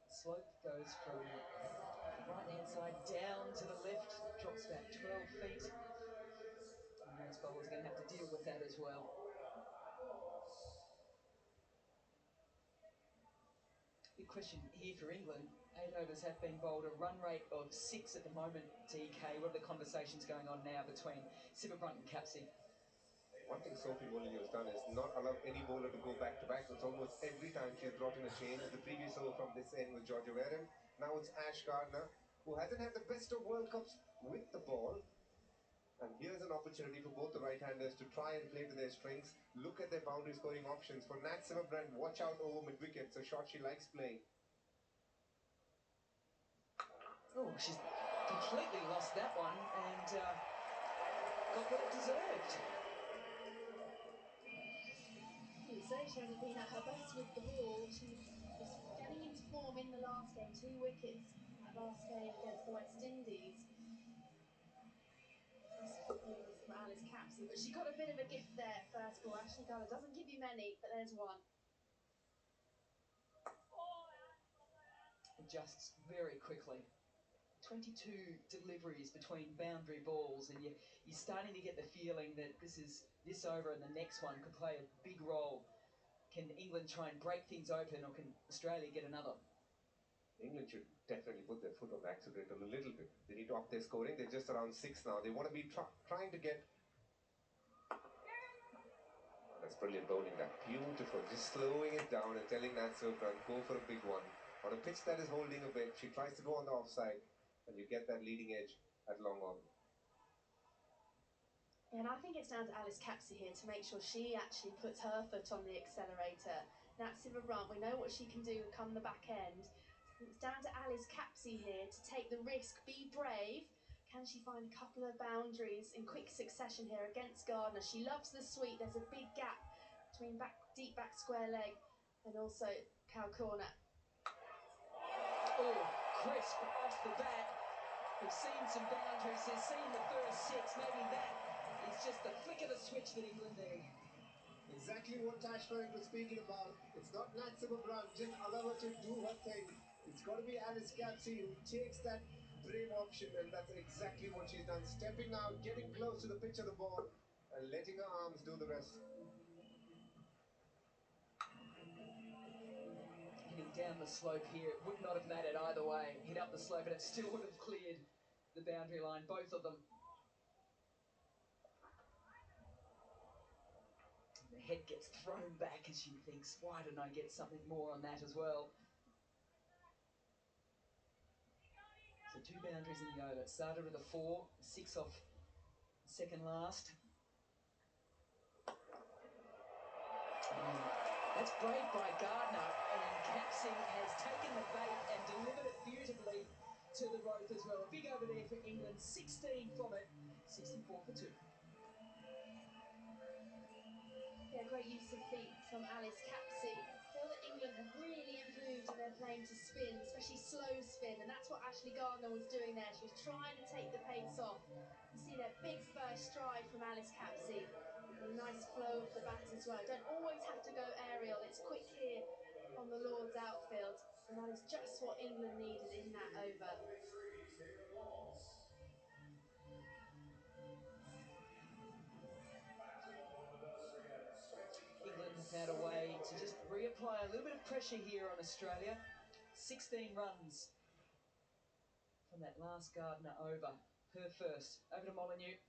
The slope goes from the right-hand side down to the left, drops about 12 feet. And most bowlers are going to have to deal with that as well. Big question here for England. 8 overs have been bowled, a run rate of 6 at the moment, DK. What are the conversations going on now between Silverbrand and Capsey? One thing Sophie Molineux has done is not allow any bowler to go back-to-back. It's almost every time she's brought in a change. The previous over from this end was Georgia Warren. Now it's Ash Gardner, who hasn't had the best of World Cups with the ball. And here's an opportunity for both the right-handers to try and play to their strengths. Look at their boundary scoring options. For Nat Silverbrand, watch out over mid-wicket. It's a shot she likes playing. Oh, she's completely lost that one and got what it deserved. You say she hasn't been at her best with the ball. She was getting into form in the last game, 2 wickets in that last game against the West Indies. Best performance from Alice Capsey, but she got a bit of a gift there first ball. Ashley Gardner doesn't give you many, but there's one. Adjusts very quickly. 22 deliveries between boundary balls, and you're starting to get the feeling that this over and the next one could play a big role. Can England try and break things open, or can Australia get another? England should definitely put their foot on the accelerator a little bit. They need to up their scoring. They're just around 6 now. They want to be trying to get... That's brilliant bowling, that. Beautiful. Just slowing it down and telling Nat Silverbrand, go for a big one. On a pitch that is holding a bit, she tries to go on the offside, and you get that leading edge at long on. And I think it's down to Alice Capsey here to make sure she actually puts her foot on the accelerator. Nat Silverbrand, we know what she can do come the back end. It's down to Alice Capsey here to take the risk, be brave. Can she find a couple of boundaries in quick succession here against Gardner? She loves the sweep. There's a big gap between deep back square leg and also cow corner. Oh, crisp off the bat. We've seen some boundaries. We've seen the first 6. Maybe that is just the flick of the switch that England need. Exactly what Tash Farag was speaking about. It's not Nat Silverbrand. Just allow her to do her thing. It's got to be Alice Capsey who takes that brave option, and that's exactly what she's done. Stepping out, getting close to the pitch of the ball, and letting her arms do the rest. Hitting down the slope here, it would not have mattered either way. Hit up the slope and it still would have cleared the boundary line, both of them. The head gets thrown back as she thinks, why didn't I get something more on that as well? So 2 boundaries in the over. It started with a 4, 6 off second last. And that's brave by Gardner, and Capsey has taken the bait and delivered it beautifully to the rope as well. A big over there for England, 16 from it, 64 for 2. Yeah, great use of feet from Alice Capsey. I feel that England have really improved in their playing to spin, especially slow spin, and that's what Ashley Gardner was doing there. She was trying to take the pace off. You see that big first stride from Alice Capsey. And a nice flow of the bat as well. Don't always have to go aerial. It's quick here on the Lord's outfield, and that is just what England needed in that over. England have found a way to just reapply a little bit of pressure here on Australia. 16 runs from that last Gardner over. Her first. Over to Molyneux.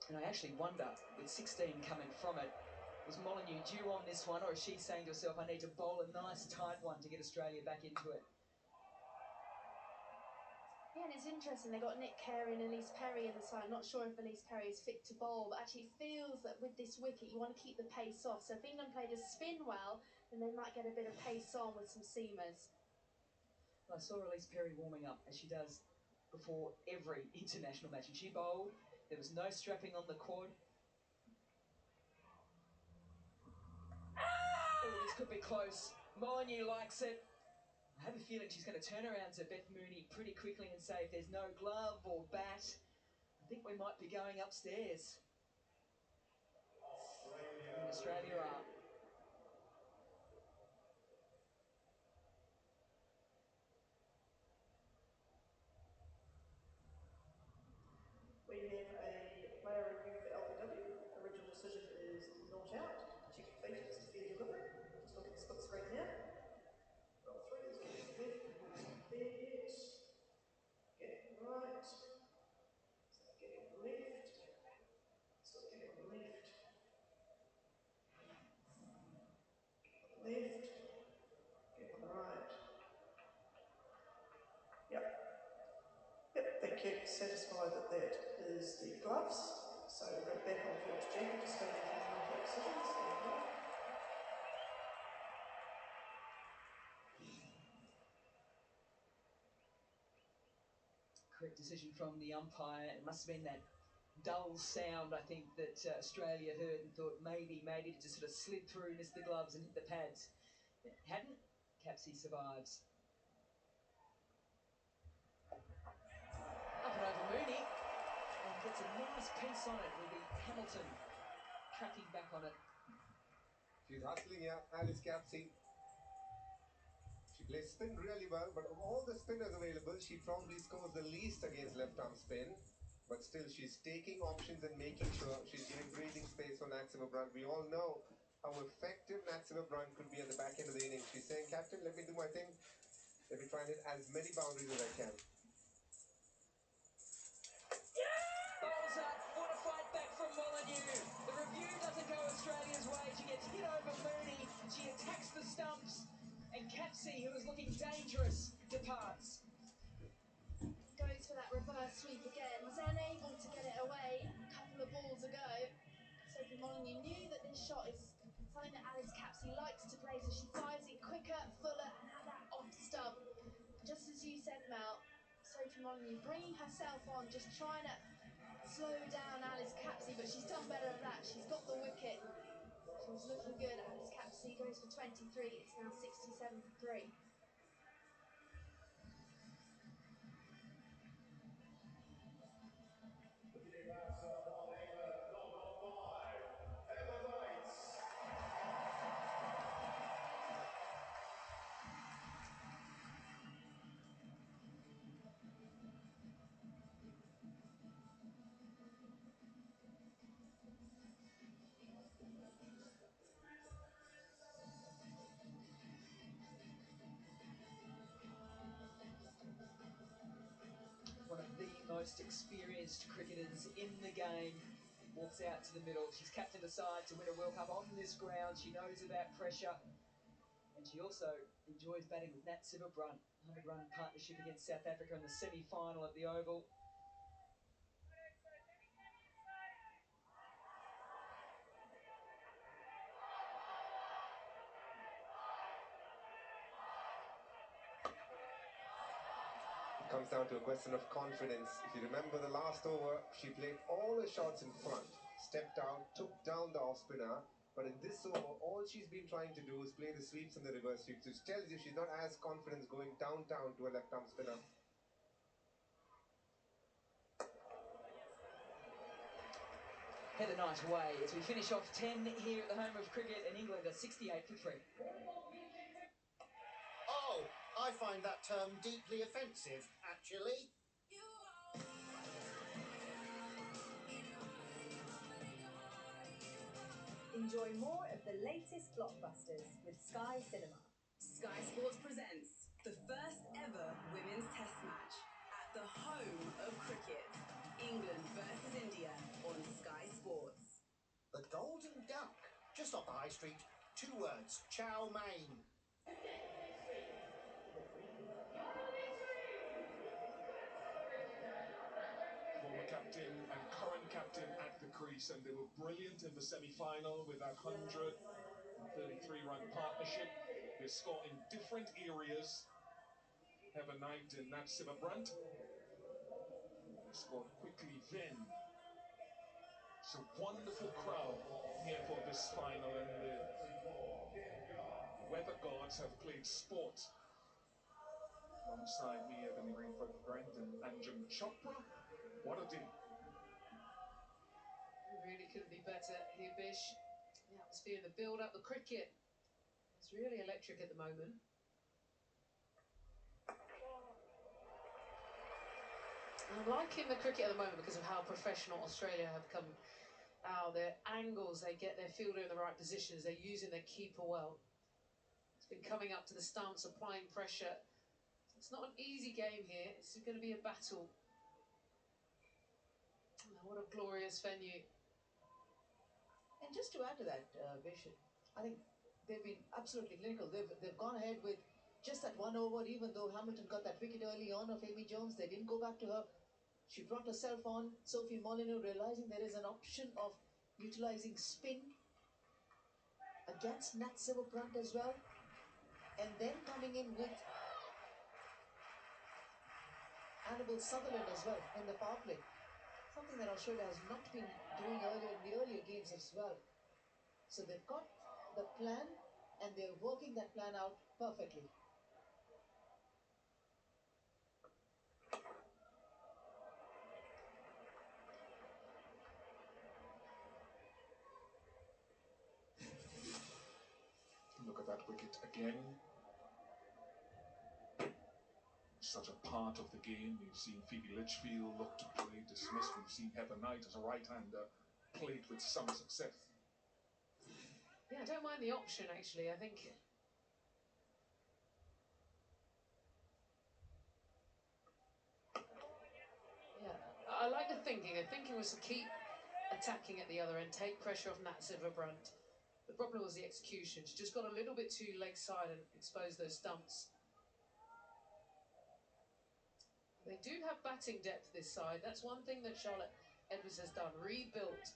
And I actually wonder, with 16 coming from it, was Molyneux due on this one, or is she saying to herself, I need to bowl a nice tight one to get Australia back into it? Yeah, and it's interesting, they got Nick Carey and Elise Perry in the side. I'm not sure if Elise Perry is fit to bowl, but actually it feels that with this wicket, you want to keep the pace off. So if England played a spin well, then they might get a bit of pace on with some seamers. Well, I saw Elise Perry warming up, as she does before every international match, and she bowled. There was no strapping on the quad. Oh, this could be close. Molyneux likes it. I have a feeling she's going to turn around to Beth Mooney pretty quickly and say, if there's no glove or bat, I think we might be going upstairs. And Australia are. We have a player review for LBW. Original decision is not out. Check your feet, it's a fair delivery. Just look at the split screen now. Roll through, there's getting left, balls not there yet. Getting right. So getting left. So getting left. Left. Get on the right. Yep. Yep, thank you. Satisfied that that is the gloves. So we'll go back on field to Jackie, just stating any not-out decisions. Correct decision from the umpire. It must have been that dull sound, I think, that Australia heard and thought maybe it just sort of slid through, missed the gloves and hit the pads. It hadn't. Capsey survives. Up and over Mooney, and gets a nice piece on it with the Hamilton tracking back on it. She's hustling here, Alice Capsey. She plays spin really well, but of all the spinners available, she probably scores the least against left-arm spin. But still, she's taking options and making sure she's giving breathing space for Nat Silverbrand. We all know how effective Nat Silverbrand could be at the back end of the innings. She's saying, Captain, let me do my thing. Let me try and hit as many boundaries as I can. Bowls up. What a fight back from Molyneux. The review doesn't go Australia's way. She gets hit over Mooney. She attacks the stumps. And Capsey, who is looking dangerous, departs. Goes for that reverse sweep again, was unable to get it away a couple of balls ago. Sophie Molyneux knew that this shot is something that Alice Capsey likes to play, so she fires it quicker, fuller, and at that off stump. Just as you said, Mel, Sophie Molyneux bringing herself on, just trying to slow down Alice Capsey, but she's done better at that. She's got the wicket. She was looking good. Alice Capsey goes for 23. It's now 67 for 3. most experienced cricketers in the game. Walks out to the middle. She's captained a side to win a World Cup on this ground. She knows about pressure. And she also enjoys batting with Nat Sivabrunt. 100-run partnership against South Africa in the semi-final at the Oval. It comes down to a question of confidence. If you remember the last over, she played all her shots in front, stepped out, took down the off spinner. But in this over, all she's been trying to do is play the sweeps and the reverse sweeps, which tells you she's not as confident going downtown to a left-arm spinner. Heather Knight away as we finish off 10 here at the home of cricket, and England are 68 for 3. Oh, I find that term deeply offensive, actually. Enjoy more of the latest blockbusters with Sky Cinema. Sky Sports presents the first ever women's test match at the home of cricket. England versus India on Sky Sports. The Golden Duck, just off the high street. 2 words, chow mein. Former captain and current captain at the crease, and they were brilliant in the semi-final with that 133-run partnership. They score in different areas. Heather Knight and Nat Sivabrunt. They scored quickly then. It's a wonderful crowd here for this final, and the weather gods have played sport. Alongside me, Ebony Rainford Brent and Anjum Chopra. What a day. It really couldn't be better here, Bish. The atmosphere, the build-up, the cricket. It's really electric at the moment. And I'm liking the cricket at the moment because of how professional Australia have come out. Their angles, they get their fielder in the right positions. They're using their keeper well. It's been coming up to the stumps, applying pressure. It's not an easy game here. It's going to be a battle. Oh, what a glorious venue. And just to add to that, Bish, I think they've been absolutely clinical. They've gone ahead with just that 1 over, even though Hamilton got that wicket early on of Amy Jones. They didn't go back to her. She brought herself on. Sophie Molyneux, realizing there is an option of utilizing spin against Nat Sivabrunt as well. And then coming in with Annabel Sutherland as well in the power play. Something that Australia has not been doing earlier in the earlier games as well. So they've got the plan and they're working that plan out perfectly. Look at that wicket again. Such a part of the game. We've seen Phoebe Litchfield look to play dismissed. We've seen Heather Knight as a right-hander played with some success. Yeah, I don't mind the option, actually. I think... Yeah, I like the thinking. The thinking was to keep attacking at the other end, take pressure off Nat Sivabrunt. The problem was the execution. She just got a little bit too leg side and exposed those stumps. They do have batting depth this side. That's one thing that Charlotte Edwards has done. Rebuilt.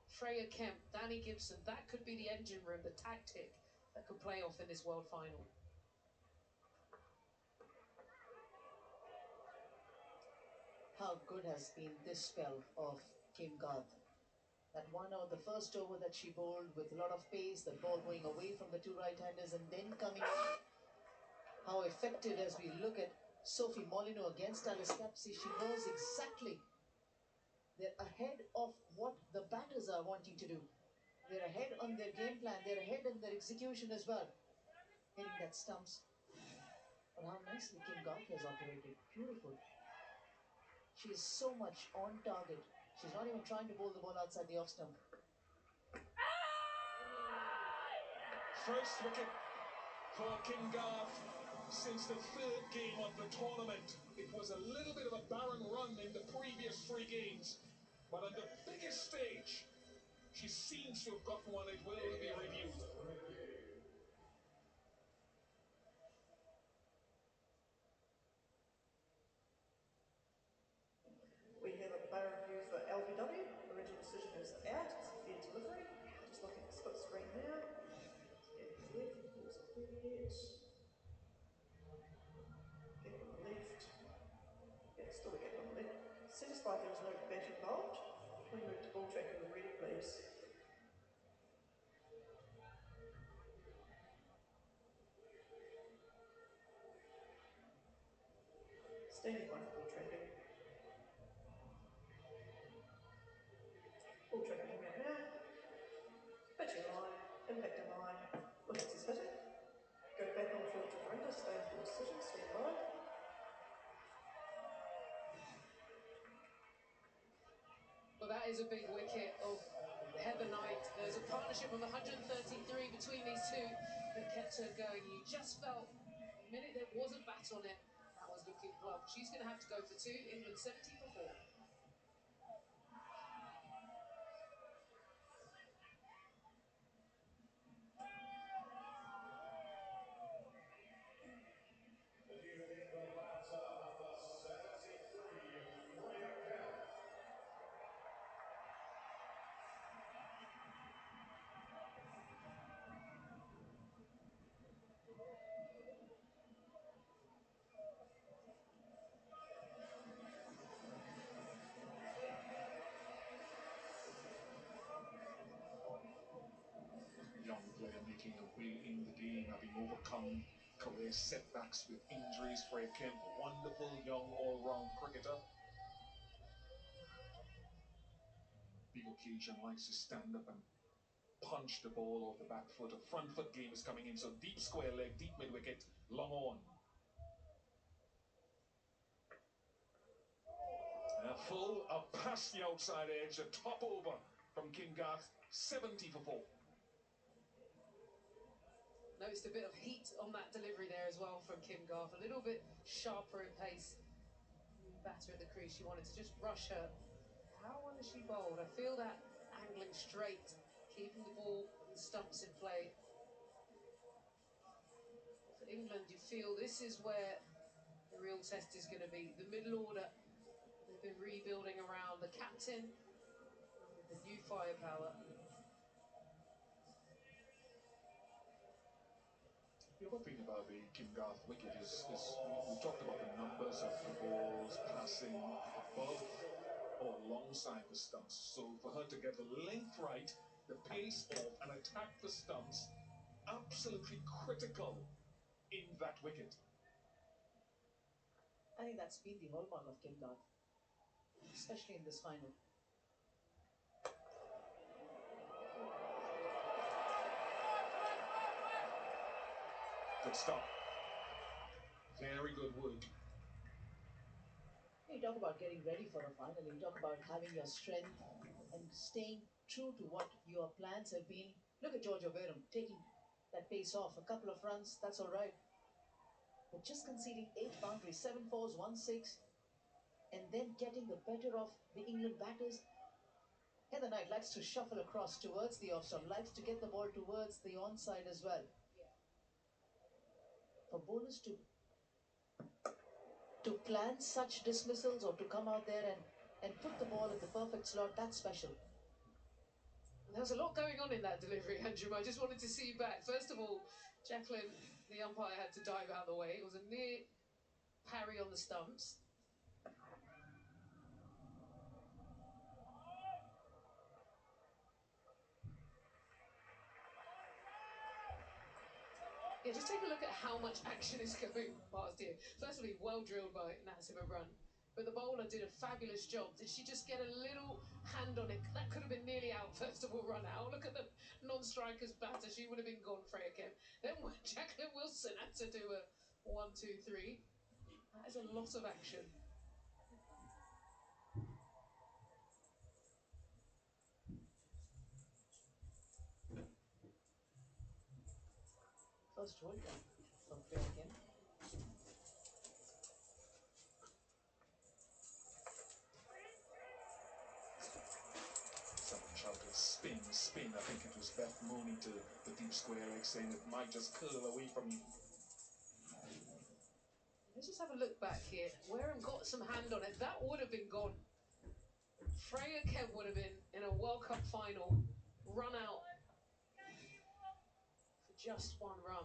Freya Kemp, Danny Gibson. That could be the engine room, the tactic that could play off in this world final. How good has been this spell of Kim Garth. That 1 over, the first over that she bowled with a lot of pace, the ball going away from the 2 right-handers and then coming in. How effective as we look at Sophie Molyneux against Alice Capsey. She knows exactly. They're ahead of what the batters are wanting to do. They're ahead on their game plan. They're ahead on their execution as well. Hitting that stumps. But how nicely Kim Garth has operated. Beautiful. She is so much on target. She's not even trying to bowl the ball outside the off stump. First wicket for Kim Garth. since the third game of the tournament. It was a little bit of a barren run in the previous 3 games, but on the biggest stage, she seems to have gotten one. It will be reviewed. We have a player review for LBW. Original decision is out. It's a fair delivery. Just looking at the split screen now. Gap on the left, balls are cleared. Gap on the left. Yeah, still a gap on the left. Satisfied there was no bat involved. Can we move to ball tracking when ready, please? Standing by for ball tracking. Ball tracking coming up now. Pitching line, impacting line, wickets is hitting. Go back on field to Verinda, stay on field decision, stand by. Well, that is a big wicket of Heather Knight. There's a partnership of 133 between these two that kept her going. You just felt the minute there was a bat on it, that was looking plump. She's going to have to go for 2. England 70 for 4. Young player making a way in the game, having overcome career setbacks with injuries. Freya Kemp, wonderful young all-round cricketer. Big occasion, likes to stand up and punch the ball off the back foot. A front foot game is coming in, so deep square leg, deep mid wicket, long on. Full up past the outside edge, a top over from Kim Garth, 70 for 4. Noticed a bit of heat on that delivery there as well from Kim Garth. A little bit sharper in pace. New batter at the crease. She wanted to just rush her. How well is she bowled? I feel that angling straight, keeping the ball and the stumps in play. For England, you feel this is where the real test is going to be. The middle order. They've been rebuilding around the captain with the new firepower. The other thing about the Kim Garth wicket is we talked about the numbers of the balls passing above or alongside the stumps. So for her to get the length right, the pace off, and attack the stumps, absolutely critical in that wicket. I think that's been the hallmark of Kim Garth, especially in this final. Good stop. Very good work. You talk about getting ready for a final. You talk about having your strength and staying true to what your plans have been. Look at Georgia Barham taking that pace off. A couple of runs, that's all right. But just conceding 8 boundaries, 7 fours, 1 6, and then getting the better of the England batters. Heather Knight likes to shuffle across towards the off stump, likes to get the ball towards the onside as well. For bowlers to plan such dismissals or to come out there and put the ball in the perfect slot, that's special. There's a lot going on in that delivery, Andrew. I just wanted to see you back. First of all, Jacqueline, the umpire, had to dive out of the way. It was a near parry on the stumps. Yeah, just take a look at how much action is going past here. Firstly, well drilled by Nasima Run. But the bowler did a fabulous job. Did she just get a little hand on it? That could have been nearly out, first of all, run out. Look at the non-striker's batter. She would have been gone, Freya Kemp. Then Jacqueline Wilson had to do a 1, 2, 3. That is a lot of action. First hold down for Freya Kemp. Beth Mooney to the deep square leg, saying it might just curl away from you. Let's just have a look back here. Wareham got some hand on it. That would have been gone. Freya Kemp would have been in a World Cup final, run out for just one run.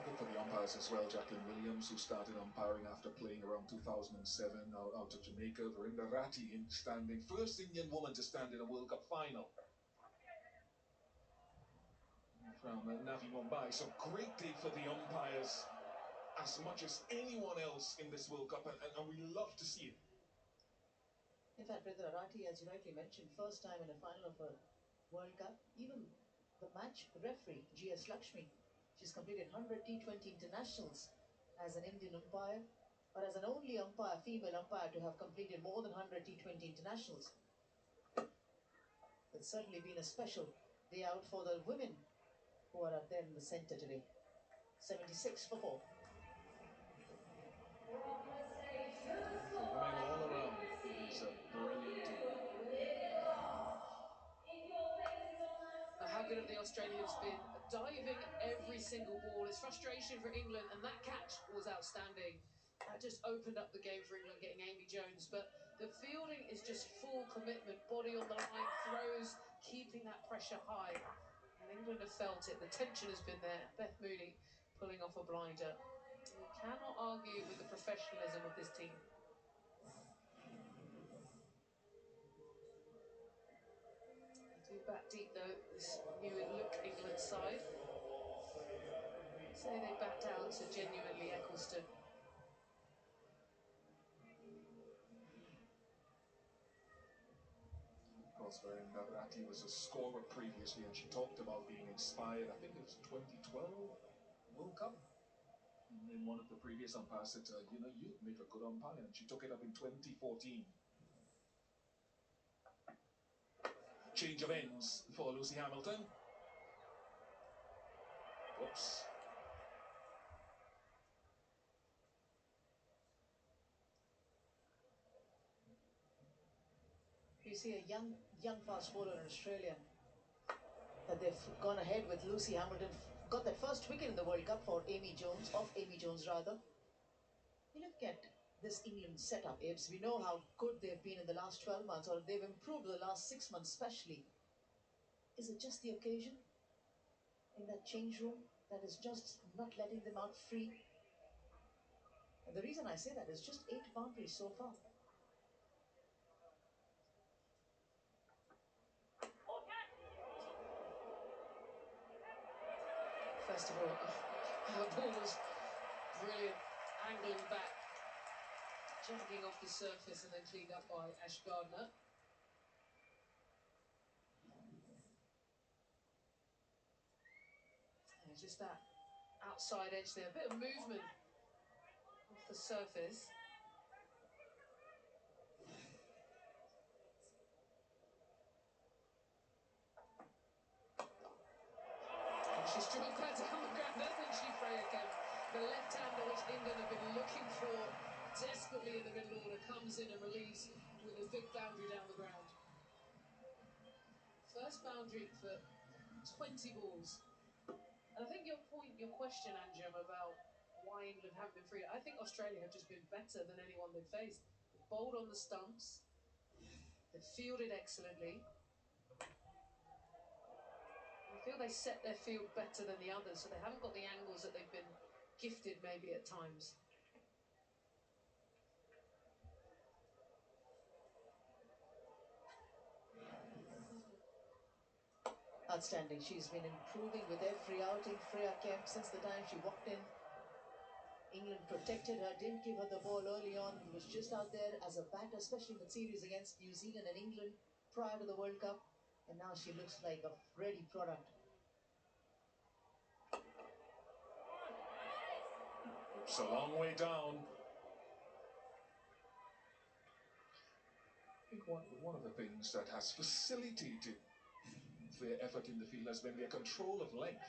Good for the umpires as well. Jacqueline Williams, who started umpiring after playing around 2007 out of Jamaica. Verinda Ratty, standing first Indian woman to stand in a World Cup final. From Navi Mumbai. So great day for the umpires, as much as anyone else in this World Cup, and we love to see it. In fact, Verinda Ratty, as you rightly mentioned, first time in a final of a World Cup. Even the match referee, G.S. Lakshmi, she's completed 100 T20 internationals as an Indian umpire, or as an only umpire, female umpire, to have completed more than 100 T20 internationals. It's certainly been a special day out for the women who are up there in the centre today. 76 for 4. Women all around. It is a brilliant team. How good have the Australians been diving every single ball? It's frustration for England, and that catch was outstanding. That just opened up the game for England, getting Amy Jones. But the fielding is just full commitment, body on the line, throws, keeping that pressure high. And England have felt it. The tension has been there. Beth Mooney pulling off a blinder. You cannot argue with the professionalism of this team. Back deep though, this new look England side. Say they back down to genuinely Eccleston. Of course, Verinda Ratty was a scorer previously, and she talked about being inspired. I think it was 2012 World Cup. And one of the previous umpires said, you know, you'd make a good umpire, and she took it up in 2014. Change of ends for Lucy Hamilton. Whoops. You see a young fast bowler in Australia that they've gone ahead with Lucy Hamilton, got that first wicket in the World Cup for Amy Jones, rather. You look at this England setup, Abes. We know how good they've been in the last 12 months, or they've improved the last 6 months especially. Is it just the occasion in that change room that is just not letting them out free? And the reason I say that is just 8 boundaries so far. First of all, the ball was brilliant, angling back, jagging off the surface and then cleaned up by Ash Gardner. And just that outside edge there, a bit of movement off the surface. She's drilled that down the ground, hasn't she, Freya Kemp? The left-hander which England have been looking for desperately in the middle order comes in and relieves with a big boundary down the ground. First boundary for 20 balls. And I think your question, Anjum, about why England haven't been free, I think Australia have just been better than anyone they've faced. They've bowled on the stumps, they've fielded excellently. I feel they set their field better than the others, so they haven't got the angles that they've been gifted maybe at times. Outstanding. She's been improving with every outing, Freya Kemp, since the time she walked in. England protected her, didn't give her the ball early on, was just out there as a batter, especially in the series against New Zealand and England prior to the World Cup. And now she looks like a ready product. It's a long way down. I think one of the things that has facilitated their effort in the field has been their control of length.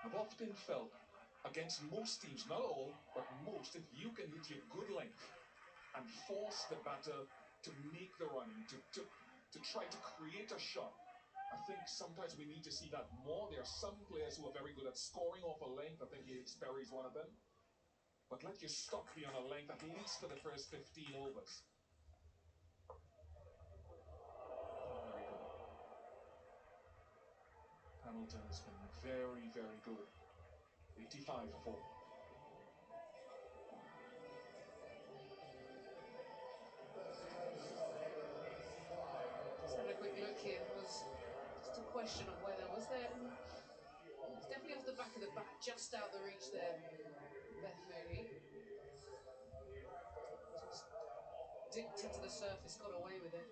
I've often felt against most teams, not all, but most, if you can hit your good length and force the batter to make the run, to try to create a shot, I think sometimes we need to see that more. There are some players who are very good at scoring off a length. I think Yates Perry is one of them. But let your stock be on a length at least for the first 15 overs. Very good. Hamilton has been very, very good. 85-4. Just had a quick look here. It was just a question of whether was there. It's definitely off the back of the bat, just out the reach there. Beth Mooney just dipped into the surface, got away with it.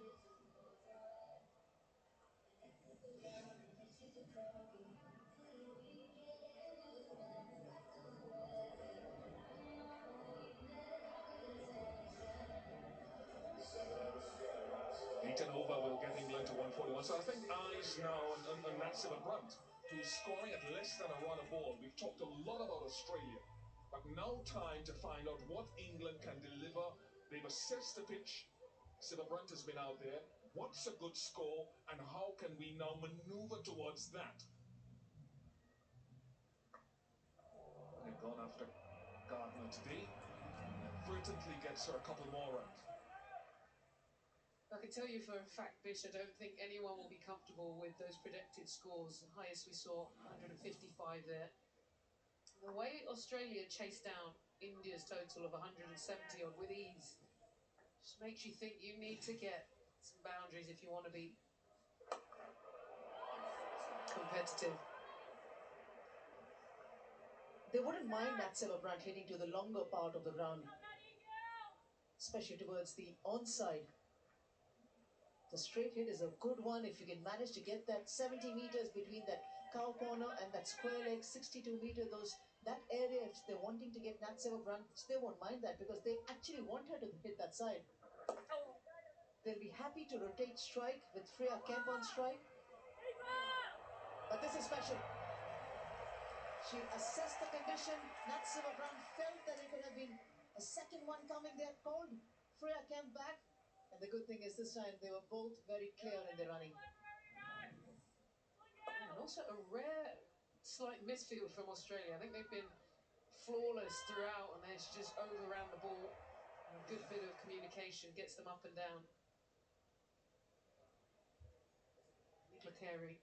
Eight over will get England to 141. So I think eyes now on Nat Brunt, who's scoring at less than a run a ball. We've talked a lot about Australia, but now time to find out what England can deliver. They've assessed the pitch. Brunt has been out there. What's a good score, and how can we now maneuver towards that? They've gone after Gardner today. Inadvertently gets her a couple more runs. I can tell you for a fact, Bish, I don't think anyone will be comfortable with those predicted scores. The highest we saw, 155 there. The way Australia chased down India's total of 170 odd with ease just makes you think you need to get some boundaries if you want to be competitive. They wouldn't mind Nat Brunt hitting to the longer part of the ground, especially towards the onside. The straight hit is a good one if you can manage to get that 70 meters between that cow corner and that square leg, 62 meter, that area, if they're wanting to get Nat Brunt, they won't mind that because they actually want her to hit that side. They'll be happy to rotate strike with Freya Kemp on strike. But this is special. She assessed the condition. Nat Brunt felt that it could have been a second one coming there, called Freya Kemp back. And the good thing is this time they were both very clear in their running. And also a rare slight misfield from Australia. I think they've been flawless throughout, and they just overran the ball. And a good bit of communication gets them up and down. Nicola Carey,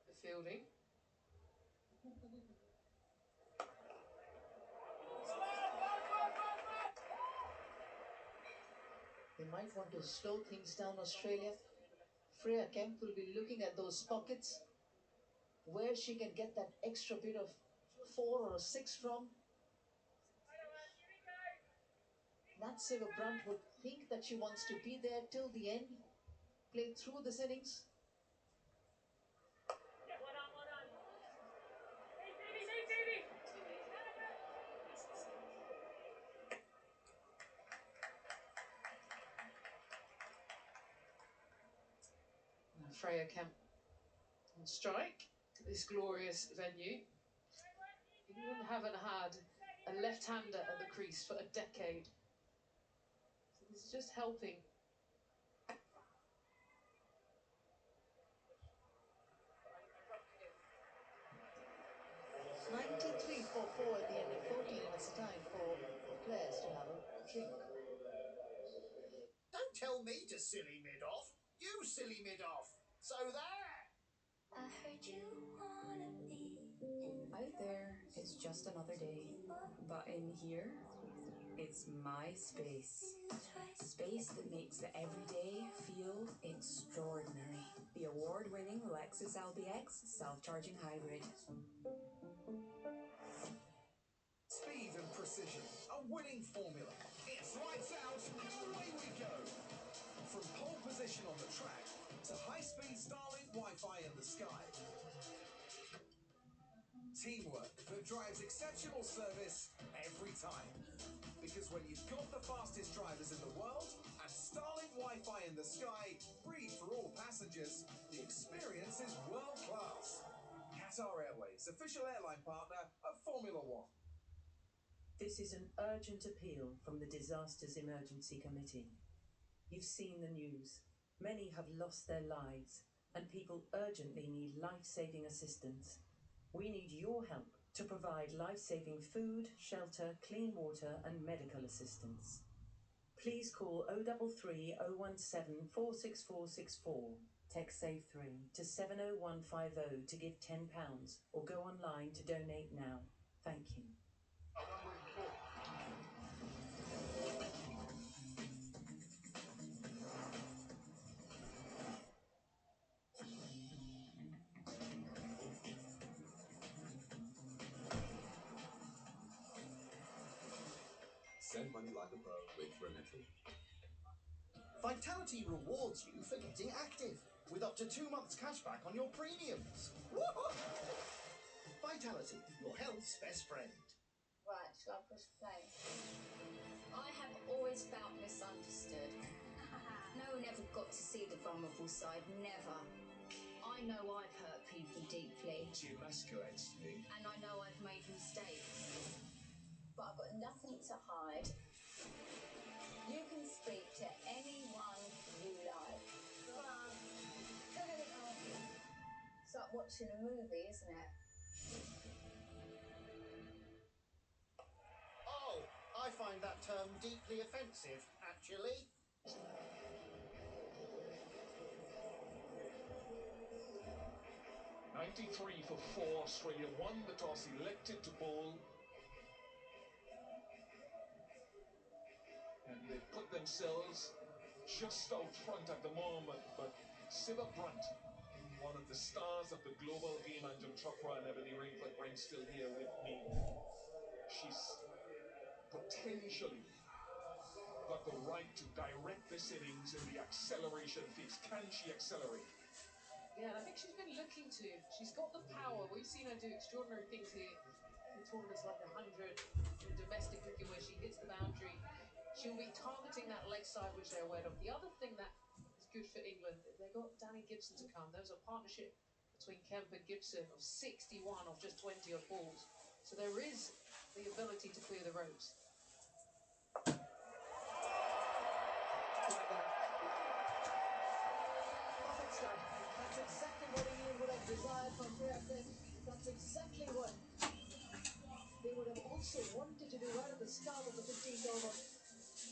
the fielding. They might want to slow things down, Australia. Freya Kemp will be looking at those pockets where she can get that extra bit of 4 or 6 from. Nat Brunt would think that she wants to be there till the end, play through this innings. Freya Kemp on strike at this glorious venue. England haven't had a left-hander at the crease for a decade. So this is just helping. .9344 at the end of 14, and it's time for the players to have a drink. Don't tell me to silly mid-off. You silly mid-off. So there. I heard you wanna be out there, it's just another day. But in here, it's my space. Space that makes the everyday feel extraordinary. The award-winning Lexus LBX self-charging hybrid. Speed and precision, a winning formula. It's lights out, away we go. From pole position on the track to high-speed Starlink Wi-Fi in the sky. Teamwork that drives exceptional service every time. Because when you've got the fastest drivers in the world and Starlink Wi-Fi in the sky, free for all passengers, the experience is world-class. Qatar Airways, official airline partner of Formula One. This is an urgent appeal from the Disasters Emergency Committee. You've seen the news. Many have lost their lives, and people urgently need life-saving assistance. We need your help to provide life-saving food, shelter, clean water, and medical assistance. Please call 033 017 46464. Text SAVE3 to 70150 to give £10 or go online to donate now. Thank you. Send money like a pro with Remitly. Vitality rewards you for getting active with up to 2 months cashback on your premiums. Woohoo! Vitality, your health's best friend. Right, shall I push play? I have always felt misunderstood. No one ever got to see the vulnerable side, never. I know I've hurt people deeply. She emasculates me. And I know I've made mistakes. But I've got nothing to hide. You can speak to anyone you like. It's like watching a movie, isn't it? Oh, I find that term deeply offensive, actually. 93 for 4. Australia won the toss, elected to bowl. And they put themselves just out front at the moment. But Siva Brunt, one of the stars of the global game, Anjum Chopra and Ebony Rainford Brent still here with me. She's potentially got the right to direct this innings in the acceleration phase. Can she accelerate? Yeah, and I think she's been looking to. She's got the power. We've seen her do extraordinary things here in tournaments like the 100, in domestic cricket where she hits the boundary. She'll be targeting that leg side, which they're aware of. The other thing that is good for England, they got Danny Gibson to come. There was a partnership between Kemp and Gibson of 61 off just 20 odd balls. So there is the ability to clear the ropes. Like that. Perfect start. That's exactly what England would have desired from Priya Kemp. That's exactly what they would have also wanted to do right at the start of the 15th over.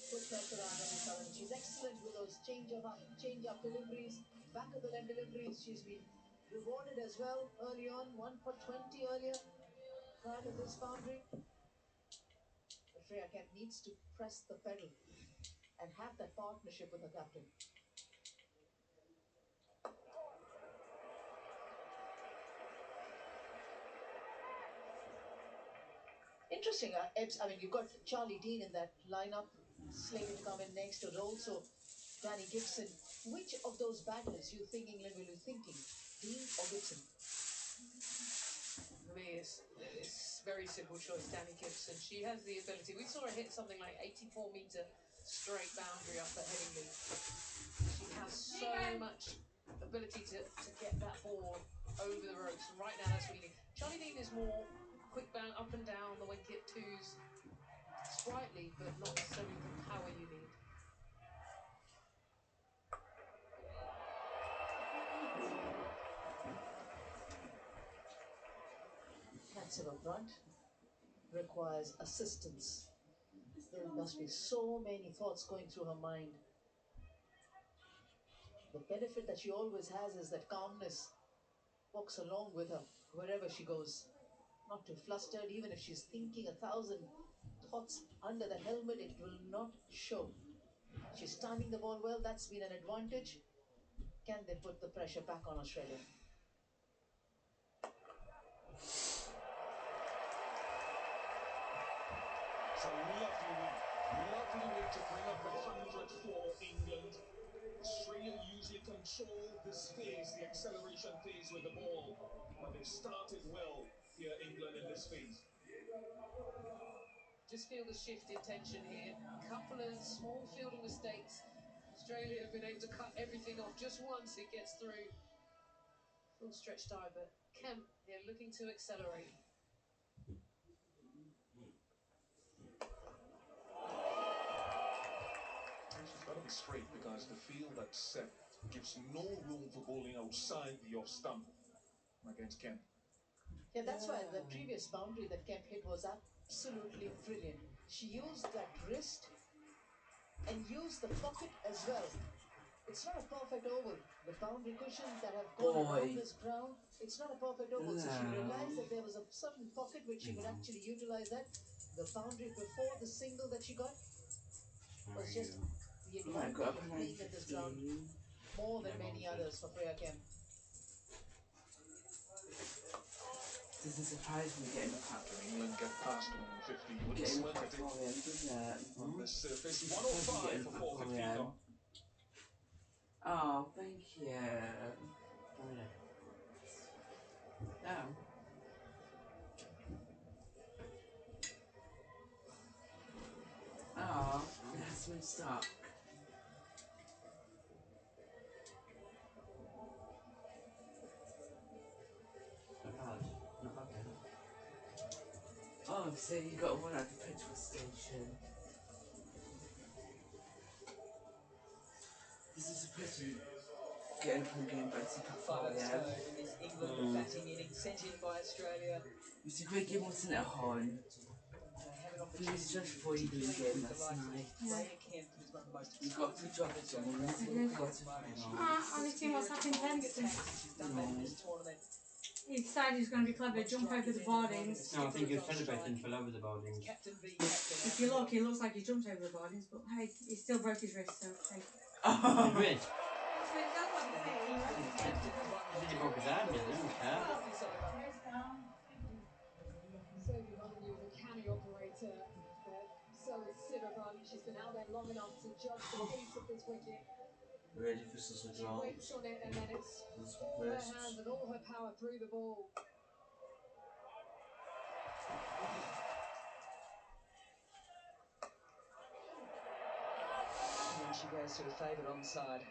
Put pressure on Hemi Curran. She's excellent with those change-up deliveries, back of the net deliveries. She's been rewarded as well early on. 1 for 20 earlier prior to this boundary. But Freya Kemp needs to press the pedal and have that partnership with the captain. Interesting. I mean, you've got Charlie Dean in that lineup, slated to come in next, but also Danny Gibson. Which of those batters you think England will be thinking, Dean or Gibson? For me, it's very simple choice, Danny Gibson. She has the ability. We saw her hit something like 84-metre straight boundary up at Headingley. She has so much ability to get that ball over the ropes, and right now that's what you need. Charlie Dean is more quick bound up and down the wicket, twos, sprightly, but not necessarily the power you need. Siva Brunt requires assistance. There must be so many thoughts going through her mind. The benefit that she always has is that calmness walks along with her wherever she goes. Not too flustered, even if she's thinking 1,000 thoughts under the helmet, it will not show. She's timing the ball well, that's been an advantage. Can they put the pressure back on Australia? It's a lovely way to bring up the 100 for England. Australia usually control this phase, the acceleration phase with the ball, but they've started well here, England, in this phase. Just feel the shift in tension here. A couple of small fielding mistakes. Australia have been able to cut everything off just once it gets through. Full stretched eye, but Kemp here looking to accelerate. She's got to be straight because the field that's set gives no room for bowling outside the off stump against Kemp. Yeah, that's why the previous boundary that Kemp hit was absolutely brilliant. She used that wrist and used the pocket as well. It's not a perfect oval. The boundary cushions that have gone around this ground, it's not a perfect oval. So she realized that there was a certain pocket which she could actually utilize that. The boundary before the single that she got was just the advantage of playing at this ground more than many others for Priya Kemp. Doesn't surprise me getting a pack. Can England get past 150? You wouldn't sweat it on the surface. 105 for 450 dot. Oh, thank you. No. Oh, it has been stuck. Oh, so you got one at the petrol station. This is a present. Getting a game by 5 overs to yeah. go in this England batting inning, sent in by Australia. It's a great game wasn't at home. They have an It opportunity, was just before you do particularly again with the last likes night. of Freya Kemp, who's one of the most You got a good explosive job bowlers done. going around You cricket got at the to moment. She find brings Have the you seen what's spirit to happened bowling Henson? attacks, and she's done that in this tournament. He decided he was going to be clever, jump over the boardings. No, I think you're celebrating for over the boardings. Captain v captain. If you look, it looks like he jumped over the boardings, but hey, he still broke his wrist, so hey. His wrist? That's what it does like the thing, you know? He broke his arm, didn't he? Sophie Molyneux is a canny operator, but so is Sivaban. She's been out there long enough to judge the pace of this wicket. Ready for some She waits on it, and then it's all her hands and all her power through the ball. And she goes to a favoured onside.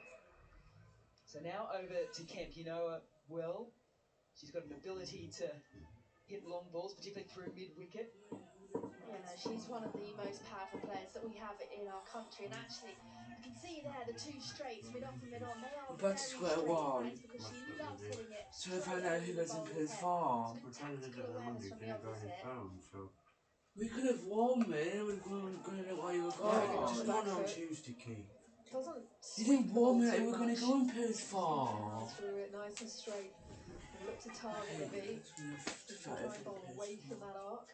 So now over to Kemp. You know her well. She's got an ability to hit long balls, particularly through mid-wicket. You know, she's one of the most powerful players that we have in our country. And actually, you can see there the two straights, mid-off and mid-on. They are Back to very square straight one. legs because she loves hitting it So we straight found out over who the goes in bowler's Perth head. Farm. It's good tactical awareness from the opposite. We could have won, man. We're going to know why you were gone. Come on, Tuesday, Key. Doesn't You sweep didn't the warn ball me that too we were going much. to go in Perth Farm. Through it nice and straight and look to target the V. Just to try and bowl away from that arc.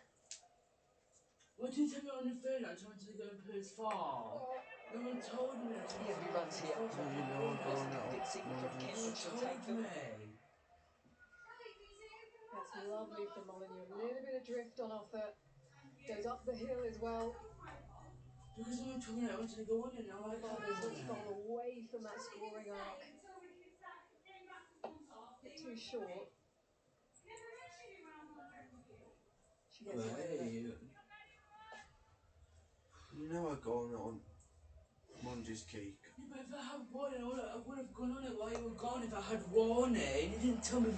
Why didn't you tell me on the phone I told you to go in Perth Farm? No one told me that. He has to be runs here. Big signal from Kemp, but she'll take them. That's lovely from Molyneux. A little bit of drift on offer. Goes up the hill as well. Because no one told me I wanted to go on and now I can't Bowlers go look to bowl away from that scoring arc. Bit too short. She gets away with it. You know I go on Monday's cake. Yeah, but if I had warning, I would have gone on it while you were gone. If I had warning, you didn't tell me.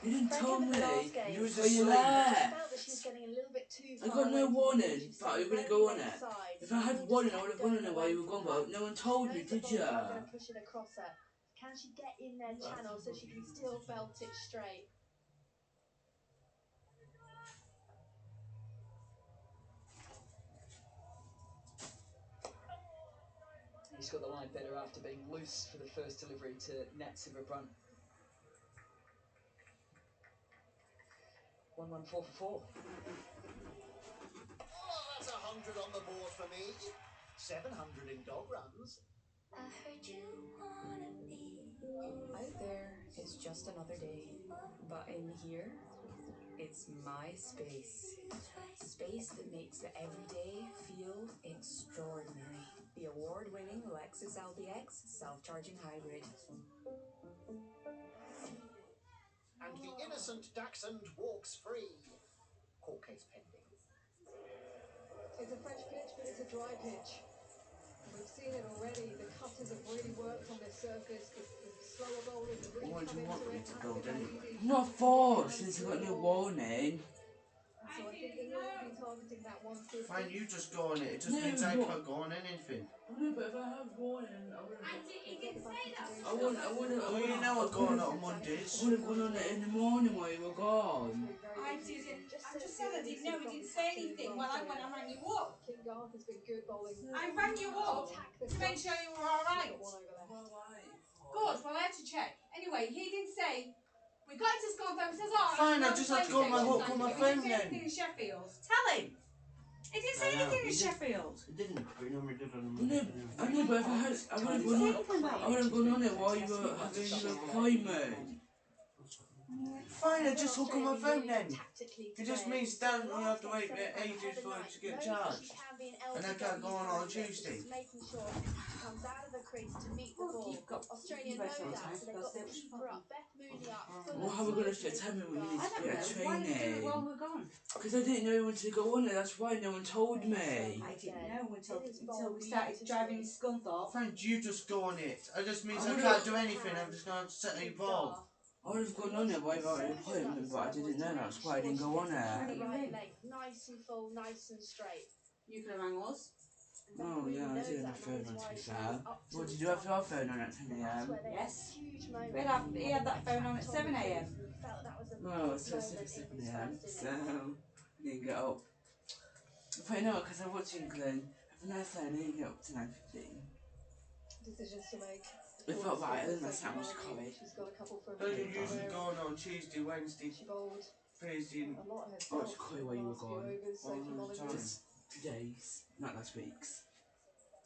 You didn't tell me. You was But you asleep. left. Felt that she was getting a little bit too I far got away no from the warning, ball. She was but you sitting were going to very go on late it. side, If so I the had ball just warning, I kept would have gone on it going while away you were from gone, her. but no one She told me, knows that did ya? bowlers are going to push it across her. Can she get in their channel so she can still belt it straight? He's got the line better after being loose for the first delivery to Nat Sivabrun. 1-1-4 for 4. Oh, that's 100 on the board for me. 700 in dog runs. I heard you wanna be. Out there is just another day, but in here, it's my space. Space that makes the everyday feel extraordinary. The award-winning Lexus LBX self-charging hybrid. And the innocent dachshund walks free. Court case pending. It's a fresh pitch, but it's a dry pitch. And we've seen it already. The cutters have really worked on this surface. The slower bowlers have really What come do you want into me it. to Hasn't build been that anyway? easy. Not forced since I got no warning. So I think they will be targeting that 150. Fine, you just go on it. It just No, means I but- can't go on anything. No, but if I had warning, I would have. They've got the backing to do so. I would have. Oh, you know I'm going on Mondays. I would have gone on it in the morning while you were gone. I just said I didn't know. He didn't say anything. Well, I went and rang you up. Kim Garth has been good bowling. I rang you up to make sure you were all right. Good. Well, I had to check. Anyway, he didn't say. We got into Scunthorpe. He says, "Oh, Fine, I just had to go on my hook on my phone He didn't say anything then. in Sheffield. Tell him. He didn't say anything in Sheffield. It didn't, but you normally did on the No, I know, but if I had, I would have gone on it while you were having your appointment. Fine, I just hook on my phone then. It just means Dan will have to wait ages for it to get charged. And I can't go on Tuesday. Making sure she comes out of the crease to meet the ball. Australia know that, so they've got the keeper up, Beth Mooney up. Well, how are we going to tell me we need I to don't get know. a Why did you do it while training? we're gone? Because I didn't know when to go on it, that's why no one told me. I didn't know until we started driving to Scunthorpe. Fine, you just go on it. It just means I I can't do anything. I'm just going to have to sit and evolve. I would have gone on it while you were at the appointment, but I didn't know that's why I didn't go on it. Right leg, nice and full, nice and straight. You could have rang us. Oh yeah, I did have a phone on to be fair. What did you have your phone on at 10 AM? Yes. He had that phone on at 7 AM. Oh, so it's 7 AM, so I didn't get up. If I know it because I watch England, if I know so I didn't get up to 9:15. Decisions to make. It felt right, and that's how much coffee. She's got a couple from So you usually go on Tuesday, Wednesday, Thursday, a lot I herself. watched coffee while you were gone. all the time. Just 2 days, not last week's.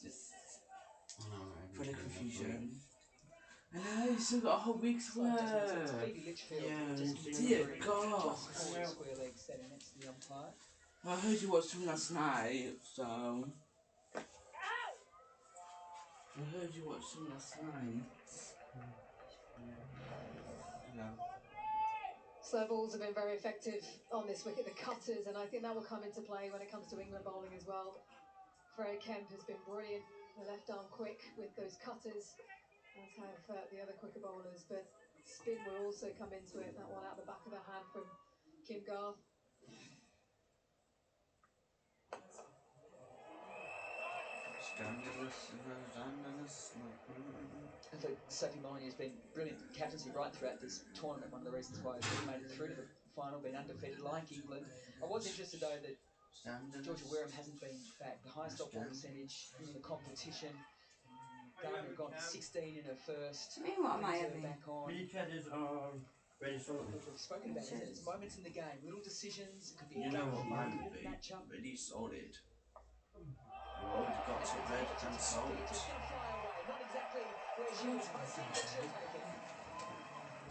Just for the confusion. I know, you still got a whole week's work. Dear God. Square leg standing next to the umpire. I heard you watched him last night, so. I heard you watched him last night. No. Slow balls have been very effective on this wicket, the cutters, and I think that will come into play when it comes to England bowling as well. Freya Kemp has been brilliant, the left arm quick with those cutters, as have the other quicker bowlers, but spin will also come into it. That one out the back of the hand from Kim Garth. I think Sophie Molyneux has been brilliant captaincy right throughout this tournament. One of the reasons why Australia made it through to the final, been undefeated like England. I was interested though that Georgia Wareham hasn't been back. The highest stop ball percentage in the competition. Gardner had gone for 16 in her first. Do you mean what am I Brings her having? back on. Mini feathers are ready for We've spoken about it. It's moments in the game, little decisions. It could be You know what mine a would be. matchup. Ready sorted. We've already got it red and salt. Just going to fly away. Not exactly where she was hoping, but she'll take it.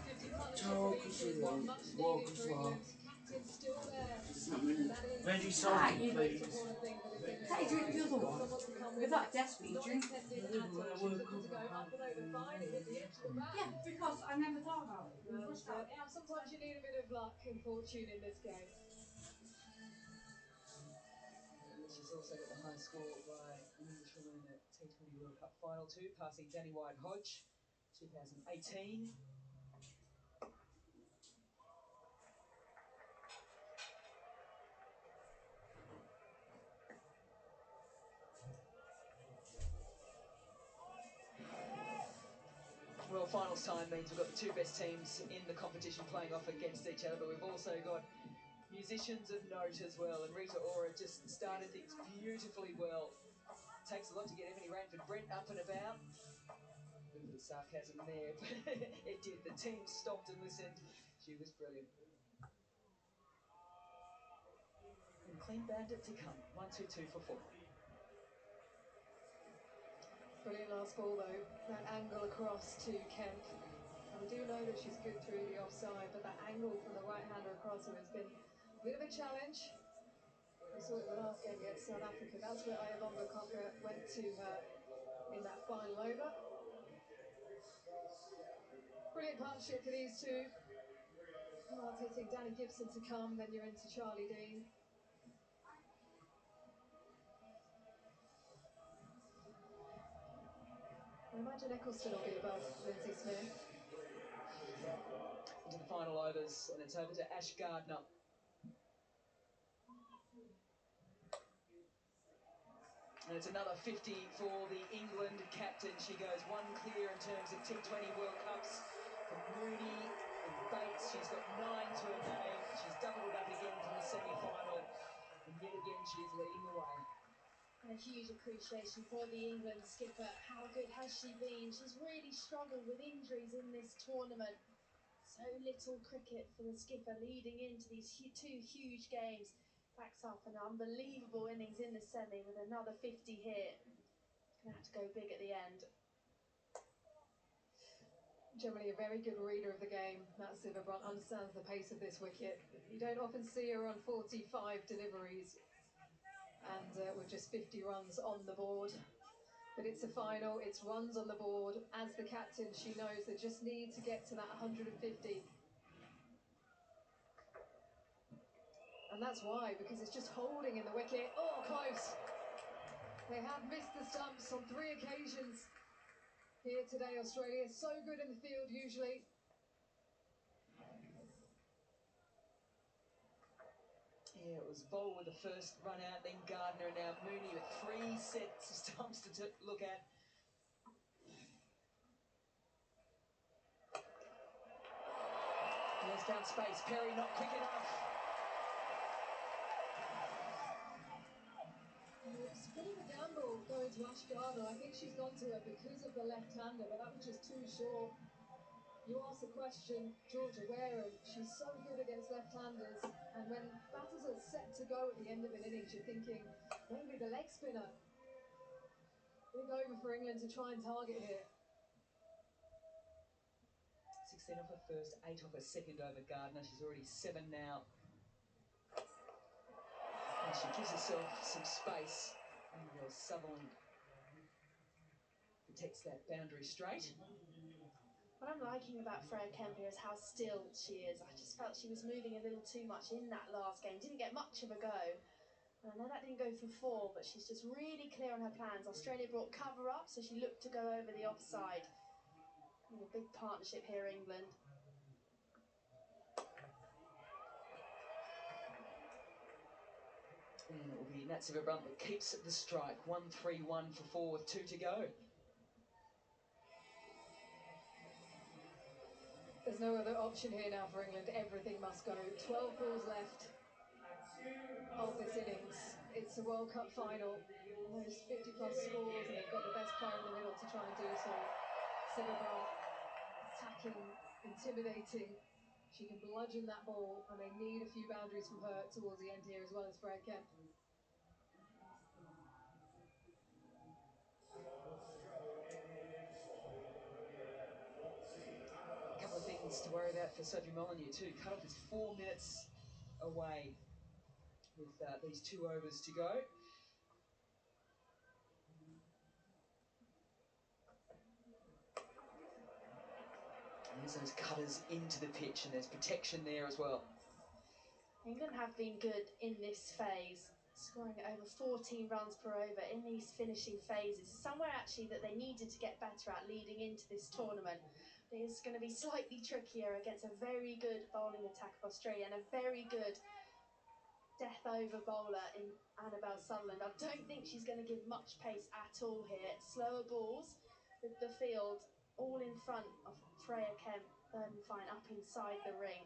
50 partnership for these two is one much needed for England. Captain still there. And that is Ready sorted, the most please. important thing for this England How you side. drink the other one? Someone to come With with that it. desperate, you Not drink. intended at all. She was looking to go up and over fine. It hit the edge of the bat. Yeah, because I never thought about it. We And, rushed out. sometimes you need a bit of luck and fortune in this game. She's also got the high score by an Englishwoman in the T20 World Cup final too, passing Danny White-Hodge, 2018. Well, finals time means we've got the two best teams in the competition playing off against each other, but we've also got musicians of note as well, and Rita Ora just started things beautifully well. Takes a lot to get Emily Ranford Brent up and about. A bit of sarcasm there, but it did. The team stopped and listened. She was brilliant. And clean bandit to come. 1-2-2 for 4. Brilliant last ball though, that angle across to Kemp. And we do know that she's good through the offside, but that angle from the right-hander across her has been a bit of a challenge. We saw it in the last game against South Africa. That's where Ayabonga Cocker went to her in that final over. Brilliant partnership for these two. Hard hitting Danny Gibson to come, then you're into Charlie Dean. I imagine Eccleston will be above Lindsay Smith. into the final overs, and it's over to Ash Gardner. And it's another 50 for the England captain. She goes one clear in terms of T20 World Cups for Mooney and Bates. She's got 9 to her name. She's doubled it up again from the semi-final. And yet again, she is leading the way. And a huge appreciation for the England skipper. How good has she been? She's really struggled with injuries in this tournament. So little cricket for the skipper leading into these two huge games. Backs up an unbelievable innings in the semi with another 50 here. Gonna have to go big at the end. Generally a very good reader of the game. Matt Silverbrunt understands the pace of this wicket. You don't often see her on 45 deliveries and with just 50 runs on the board. But it's a final, it's runs on the board. As the captain, she knows they just need to get to that 150. And that's why, because it's just holding in the wicket. Oh, close. They have missed the stumps on 3 occasions here today, Australia. So good in the field, usually. Yeah, it was Vol with the first run out, then Gardner, and now Mooney with 3 sets of stumps to look at. And there's found space. Perry not quick enough. It's a bit of a gamble going to Ash Gardner. I think she's gone to her because of the left-hander, but that was just too short. You ask the question, Georgia Wareham, she's so good against left-handers, and when batters are set to go at the end of an innings, you're thinking, maybe the leg spinner. Big over for England to try and target here. 16 off her first, 8 off her second over Gardner. She's already 7 now. And she gives herself some space, and Sutherland protects that boundary straight. What I'm liking about Freya Kemp here is how still she is. I just felt she was moving a little too much in that last game. Didn't get much of a go. And I know that didn't go for 4, but she's just really clear on her plans. Australia brought cover up, so she looked to go over the offside. And a big partnership here, England. And it will be Nat Silverbrunt that keeps the strike. 1-3-1 for 4 with 2 to go. There's no other option here now for England. Everything must go. 12 balls left of this innings. It's a World Cup final. Those 50-plus scores, and they've got the best player in the middle to try and do so. Silverbrunt, attacking, intimidating. She can bludgeon that ball, and they need a few boundaries from her towards the end here, as well as Freya Kemp. A couple of things to worry about for Sophie Molyneux too. Cut-off is 4 minutes away with these 2 overs to go. And there's those cutters into the pitch, and there's protection there as well. England have been good in this phase, scoring over 14 runs per over in these finishing phases. Somewhere actually that they needed to get better at leading into this tournament. It is going to be slightly trickier against a very good bowling attack of Australia and a very good death over bowler in Annabelle Sutherland. I don't think she's going to give much pace at all here. Slower balls with the field all in front of Freya Kemp. Fine up inside the ring.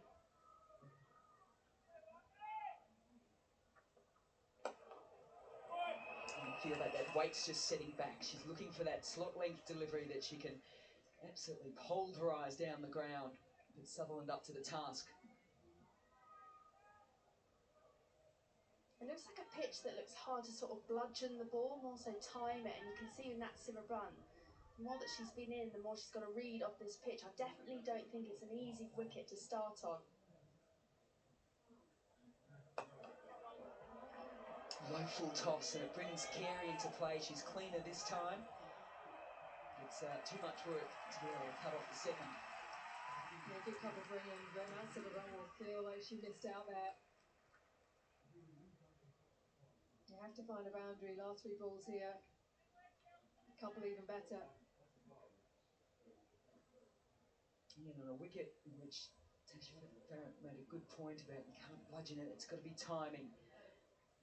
Feel like that weight's just setting back. She's looking for that slot length delivery that she can absolutely pulverise down the ground. But Sutherland up to the task. It looks like a pitch that looks hard to sort of bludgeon the ball and also time it. And you can see with Nat Silverbrunt, the more that she's been in, the more she's got to read off this pitch. I definitely don't think it's an easy wicket to start on. Low full toss, and it brings Carey into play. She's cleaner this time. It's too much work to be able to cut off the second. Yeah, good cover for England, but Nat Silverbrunt will feel like she missed out there. You have to find a boundary. Last 3 balls here. A couple even better. Yeah, on a wicket in which She made a good point about you can't bludgeon it, it's got to be timing.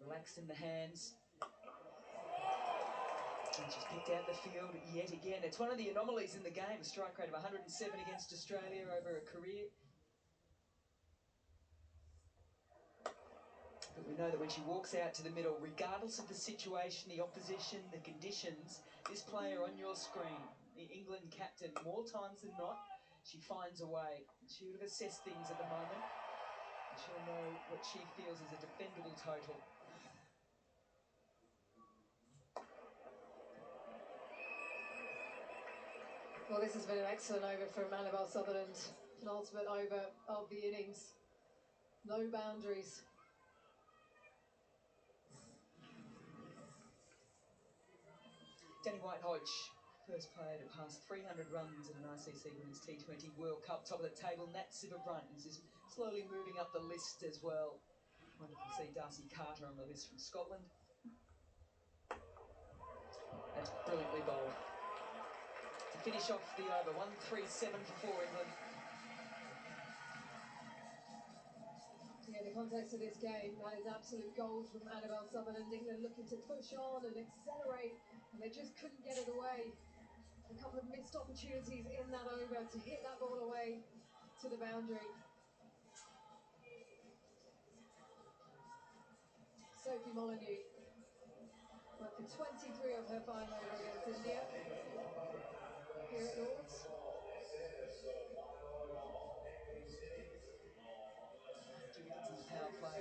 Relaxed in the hands. And she's picked out the field yet again. It's one of the anomalies in the game, a strike rate of 107 against Australia over a career. But we know that when she walks out to the middle, regardless of the situation, the opposition, the conditions, this player on your screen, the England captain, more times than not, she finds a way. She would have assessed things at the moment. And she'll know what she feels is a defendable total. Well, this has been an excellent over from Annabelle Sutherland. Penultimate over of the innings. No boundaries. Danny White-Hodge, first player to pass 300 runs in an ICC Women's T20 World Cup. Top of the table, Nat Sciver-Brunt is slowly moving up the list as well. Wonderful to see Darcy Carter on the list from Scotland. That's brilliantly bowled. To finish off the over, 137 for England. Yeah, in the context of this game, that is absolute gold from Annabelle Sutherland. England looking to push on and accelerate, and they just couldn't get it away. A couple of missed opportunities in that over to hit that ball away to the boundary. Sophie Molyneux went for 23 of her final over against India here at Lord's. Wickets in the power play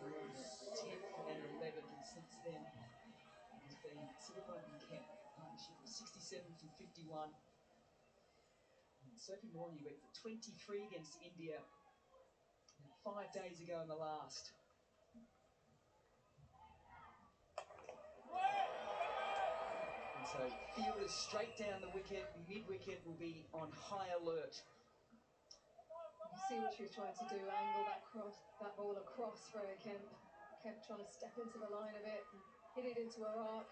were on the 10th and 11th, and since then it has been Sciver-Brunt and Kemp, a partnership of 67 from 51. And Sophie Molyneux went for 23 against India 5 days ago in the last. And so fielders straight down the wicket, mid-wicket will be on high alert. You see what she was trying to do, angle that ball across Freya Kemp. Kemp trying to step into the line of it and hit it into her arc.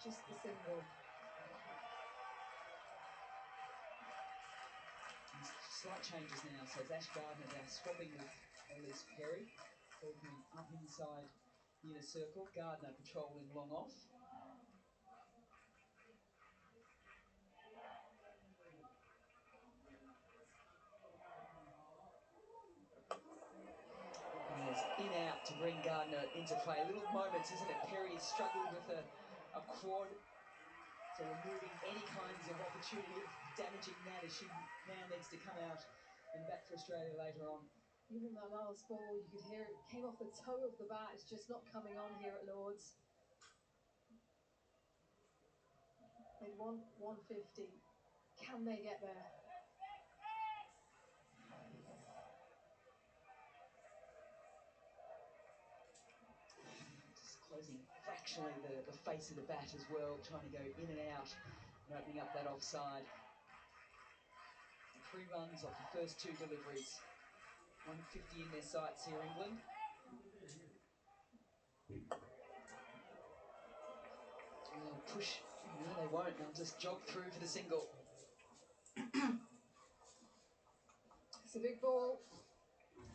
Just the single. And slight changes now, so it's Ash Gardner now swapping with Elise Perry. Perry coming up inside the inner circle, Gardner patrolling long off. In out to bring Gardner into play. Little moments, isn't it? Perry has struggled with a quad, so removing any kinds of opportunity of damaging that as she now needs to come out and bat for Australia later on. Even that last ball, you could hear it came off the toe of the bat. It's just not coming on here at Lord's. They'd want 150. Can they get there? Closing fractionally the face of the bat as well, trying to go in and out and opening up that offside. 3 runs off the first 2 deliveries. 150 in their sights here, England. And they'll push. No, they won't. They'll just jog through for the single. It's a big ball.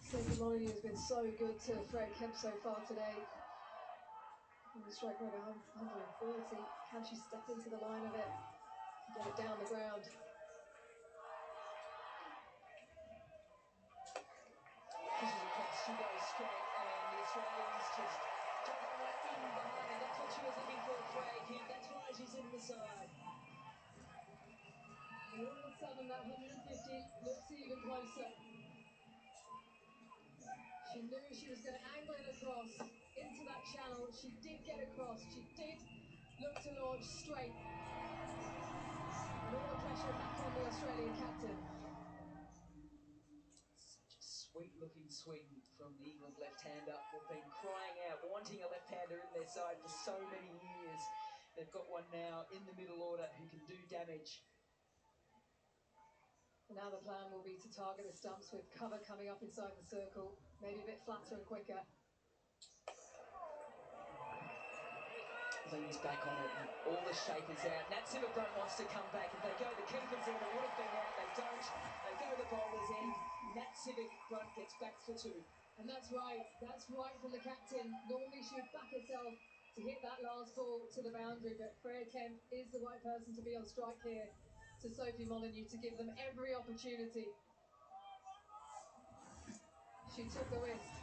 Sophie Molyneux has been so good to Freya Kemp so far today. The strike rate 140. Can she step into the line of it? Get it down the ground. Pushes across, she goes straight, and the Australians just jump right in behind. That's what she was looking for, Freya Kemp. That's why she's in the side. And all of a sudden, that 150 looks even closer. She knew she was going to angle it across into that channel. She did get across. She did look to launch straight. And all the pressure back on the Australian captain. Such a sweet-looking swing from the England left-hander. They've been crying out, wanting a left-hander in their side for so many years. They've got one now in the middle order who can do damage. And now the plan will be to target the stumps with cover coming up inside the circle. Maybe a bit flatter and quicker. England is back on it, and all the shakers out. Nat Sciver-Brunt wants to come back. If they go the keepers in, it would have been out. They don't. They go the bowlers in. Nat Sciver-Brunt gets back for two. And that's right from the captain. Normally she would back herself to hit that last ball to the boundary, but Freya Kemp is the right person to be on strike here to Sophie Molyneux to give them every opportunity. She took the risk.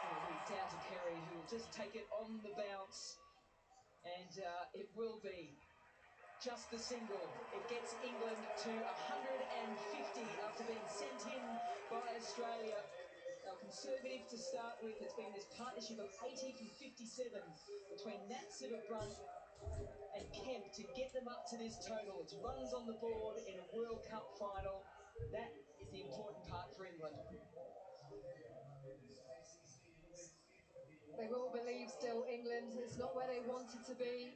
It'll be down to Perry, who will just take it on the bounce, and it will be just the single. It gets England to 150 after being sent in by Australia. They were conservative to start with. It's been this partnership of 80 from 57 between Nat Sciver-Brunt and Kemp to get them up to this total. It's runs on the board in a World Cup final. That is the important part for England. They will believe still, England. It's not where they wanted to be.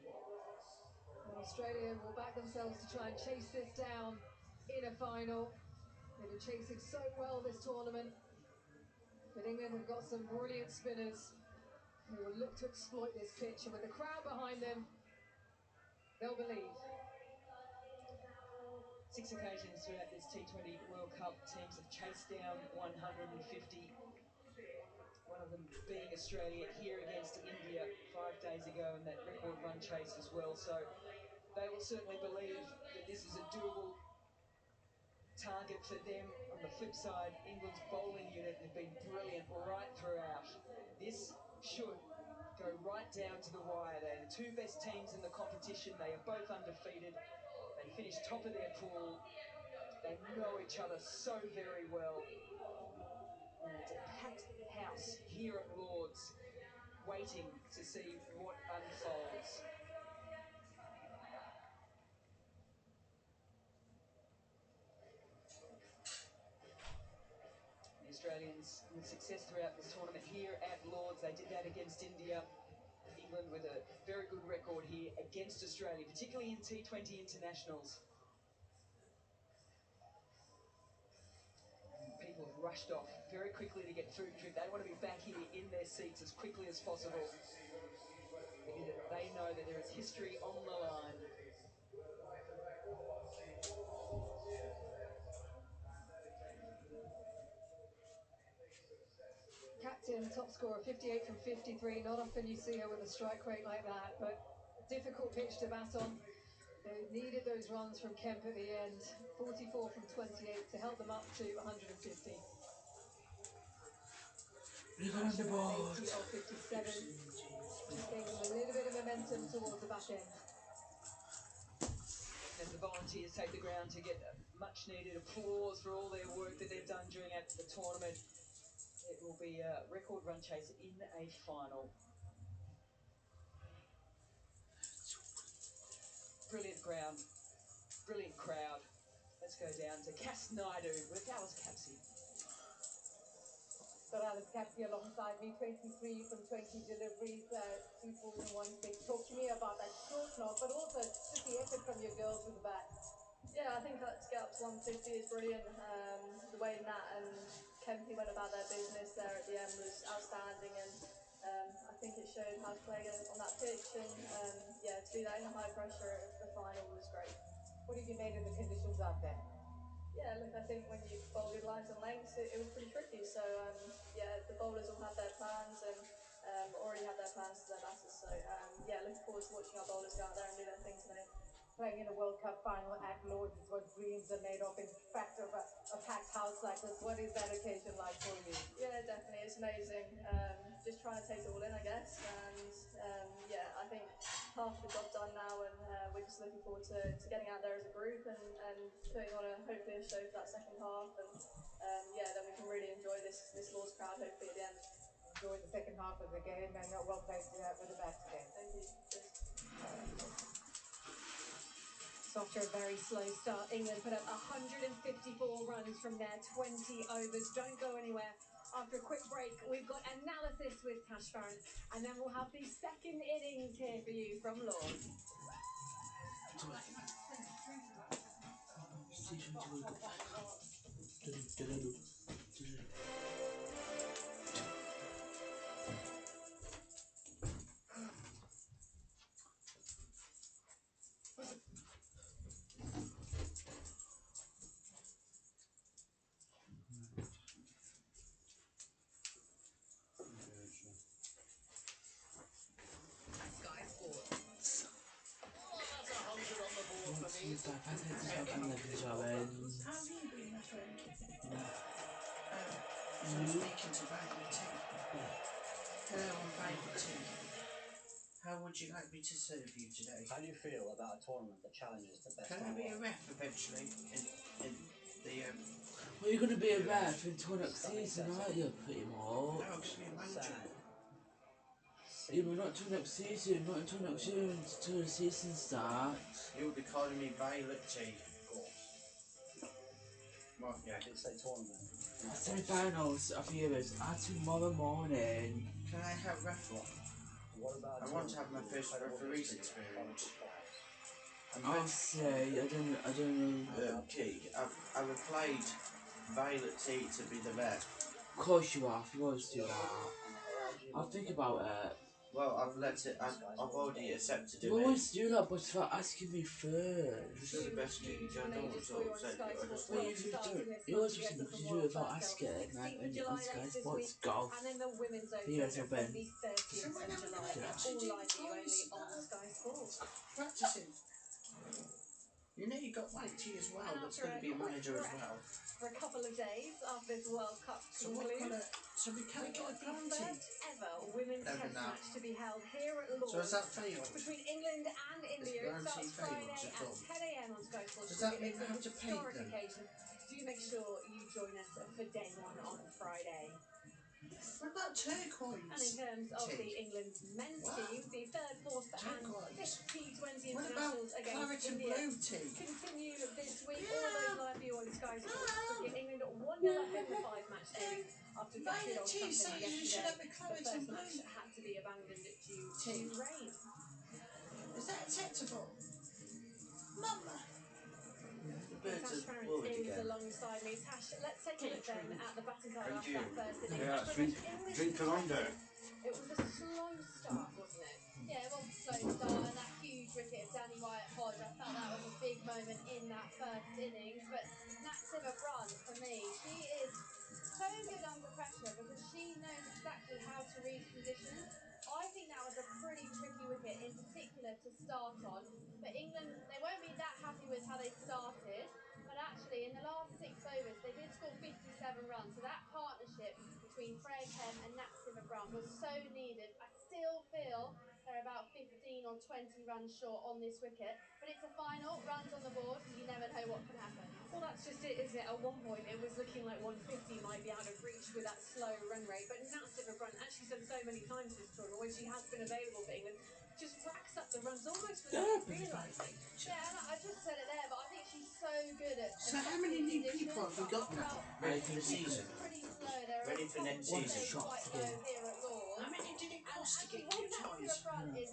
And Australia will back themselves to try and chase this down in a final. They've been chasing so well this tournament. But England have got some brilliant spinners who will look to exploit this pitch. And with the crowd behind them, they'll believe. 6 occasions throughout this T20 World Cup, teams have chased down 150. One of them being Australia here against India 5 days ago, and that record run chase as well. So they will certainly believe that this is a doable target for them. On the flip side, England's bowling unit have been brilliant right throughout. This should go right down to the wire. They're the two best teams in the competition. They are both undefeated. They finished top of their pool. They know each other so very well. And it's a packed house here at Lord's, waiting to see what unfolds. The Australians with success throughout this tournament here at Lord's. They did that against India. England with a very good record here against Australia, particularly in T20 internationals. People have rushed off very quickly to get food and drink. They want to be back here in their seats as quickly as possible, because they know that there is history on the line. Captain, top scorer, 58 from 53. Not often you see her with a strike rate like that, but difficult pitch to bat on. They needed those runs from Kemp at the end. 44 from 28 to help them up to 150. Look on the board. 80 of 57. Just gave them a little bit of momentum towards the back end. As the volunteers take the ground to get much needed applause for all their work that they've done during the tournament, it will be a record run chase in a final. Brilliant ground, brilliant crowd. Let's go down to Cass Naidu with Dallas Capsey. Dallas Capsey alongside me, 23 from 20 deliveries, 2 balls and 1 six. Talk to me about that short knock, but also just the effort from your girls with the bat. Yeah, I think to get up to 150 is brilliant. The way Nat and Kempy went about their business there at the end was outstanding, and I think it showed how to play on that pitch. And yeah, to do that in the high pressure of the final was great. What did you make of the conditions out there? Yeah, look, I think when you bowl good lines and lengths, it was pretty tricky. So yeah, the bowlers all had their plans and already had their plans to their batters. So yeah, looking forward to watching our bowlers go out there and do their thing today. Playing in a World Cup final at Lord's is what dreams are made of. In fact, of a packed house like this, what is that occasion like for you? Yeah, definitely, it's amazing. Just trying to take it all in, I guess. And yeah, I think half the job done now, and we're just looking forward to getting out there as a group and putting on hopefully a show for that second half. And yeah, then we can really enjoy this Lord's crowd hopefully at the end. Enjoy the second half of the game, and well played with the bat today. Thank you. Cheers. So after a very slow start, England put up 154 runs from their 20 overs. Don't go anywhere. After a quick break, we've got analysis with Tash Farron, and then we'll have the second innings here for you from Lords. T20 World Cup final. good guy. Thanks for talking, lovely Sharon. How have you been, my friend? So You? speaking to Violet T. Hello, I'm Violet T. How would you like me to serve you today? How do you feel about a tournament that challenges the best Can in I the be a world? ref eventually in the Well, you're gonna be a ref until next season, aren't you? Pretty much. No, I'm gonna be a manager. Yeah, but not until next season. Not until next year. Until the season starts. You'll be calling me Violet T. Of course. Won't you? I did say tournament. Semi-finals of Euros are tomorrow morning. Can I have ref one? What about I want to have my first referee's experience. I'll say I don't know. Okay, I've applied Violet T to be the ref. Of course you are. If you always do that, I'll think about it. Well, I've already accepted You it. always do that, but for asking me first. You're the best thing. I don't want to upset you. I just Well, want if you don't, you always listen because you do it without asking, and you're on Sky Sports Golf. And then the Women's Open The US from Open. the 30th of July. It's all live for you only on Sky Sports. Practicing. You know you got White Tea as well. That's going to be a manager as well. For a couple of days after this World Cup concludes, So we can't we've get got a the party. first ever women's test match to be held here at So has Lord's that failed? between England and India. It starts Friday at 10 a.m. on Sky Sports. Does that mean It's I a have to paint historic them? occasion. Do make sure you join us for day one on Friday. What about turquoise? And in terms of the England men's team, the third, fourth, and fifth T20 What about internationals against claret and India blue tea? continue this week. All of those live for you on Sky Sports Cricket. England 1-0 up in the five-match series after victory at Old Tea Trafford says we should yesterday. have a The claret first and blue match had to be abandoned due tea. to rain. Is that acceptable? Mama. Tash Farrant is alongside me. Tash, let's take a look then at the batting side after that first innings. Yeah, English drink Colombo. it was a slow start, wasn't it? Yeah, it was a slow start, and that huge wicket of Danny Wyatt-Hodge, I felt that was a big moment in that first innings. But Natsima Brunt, for me, she is so good under pressure because she knows exactly how to read conditions. I think that was a pretty tricky wicket, in particular to start on. But England, they won't be that happy with how they started. But actually, in the last 6 overs, they did score 57 runs. So that partnership between Freya Kem and Natsima Brunt was so needed. I still feel they're about 15 or 20 runs short on this wicket. But it's a final, runs on the board. You never know what can happen. Well, that's just it, isn't it? At one point, it was looking like 150 might be out of reach with that slow run rate. But Natsima Brunt, as she's done so many times this tournament, when she has been available for England, just racks up the runs almost without realising. Yeah, and I just said it there, but I think she's so good at So how many new people have we got now? Ready for the season? Pretty slow. There are Ready a for couple next that season? stayed quite low here at Lords. How many did it cost to Actually, get when new Natsima toys? Brunt is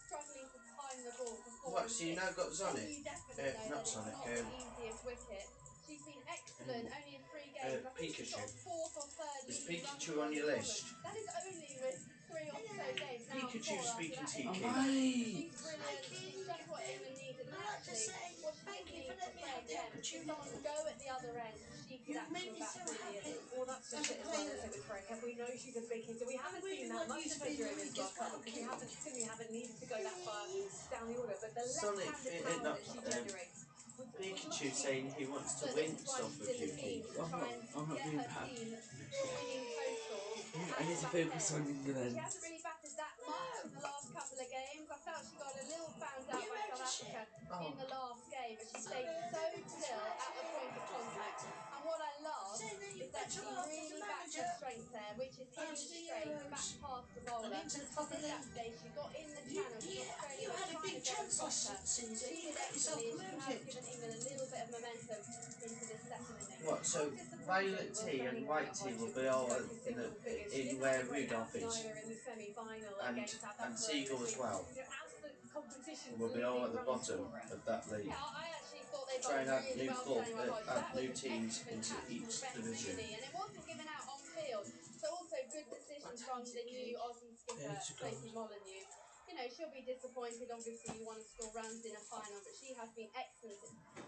struggling to time the ball for 4 What, and so you 6, now got then Sonic? you definitely know Not that it's Sonic, not the easiest wicket. She's been excellent only in 3 games. I think she's got Pikachu. a 4th or 3rd Is leading run Pikachu scorer on of the your tournament. list? That is only with 3 or so games, now Pikachu 4 after speaking that Tiki. innings. Am I? She's brilliant. She's just what England needed. And actually, what she did need for Freya Kem is someone to go at the other end so she could actually bat through the innings. Well, that's just it as well, isn't it, with Freya Kem? We know she's a big hitter. We haven't seen that much of her during this World Cup because we haven't needed to go that far down the order. But the left-handed power that she generates was Pikachu lucky. saying he wants to But win this is why stuff she's with in the you, team, Keith. to try and get her team to winning totals I at need the to back focus end. on England. She hasn't really batted that much in the last couple of games. I felt she got a little found out by South Africa in the last game, but she stayed so still at the point of contact. And what I love is that she really backed her strengths there, which is hitting straight back past the bowler. She did that today. She got in the channel because Australia were trying to go across her. But she did excellently, and she has given England a little bit of momentum into this second innings. What, so Violet Tea and White Tea will be all in where Rudolph is? In the semi-final And against South Africa Seagull this as week. well? You know, as the competition's Will be all leading at the run bottom scorer. of that league. Yeah, I actually thought they Try bowled and add really new well to club, Danny Wyatt-Hodge. add That was new an teams excellent into catch from each Beth division. Mooney, and it wasn't given out on field. So also good decision from the new Aussie skipper, Sophie Molyneux. You know, she'll be disappointed. Obviously, you want to score runs in a final, but she has been excellent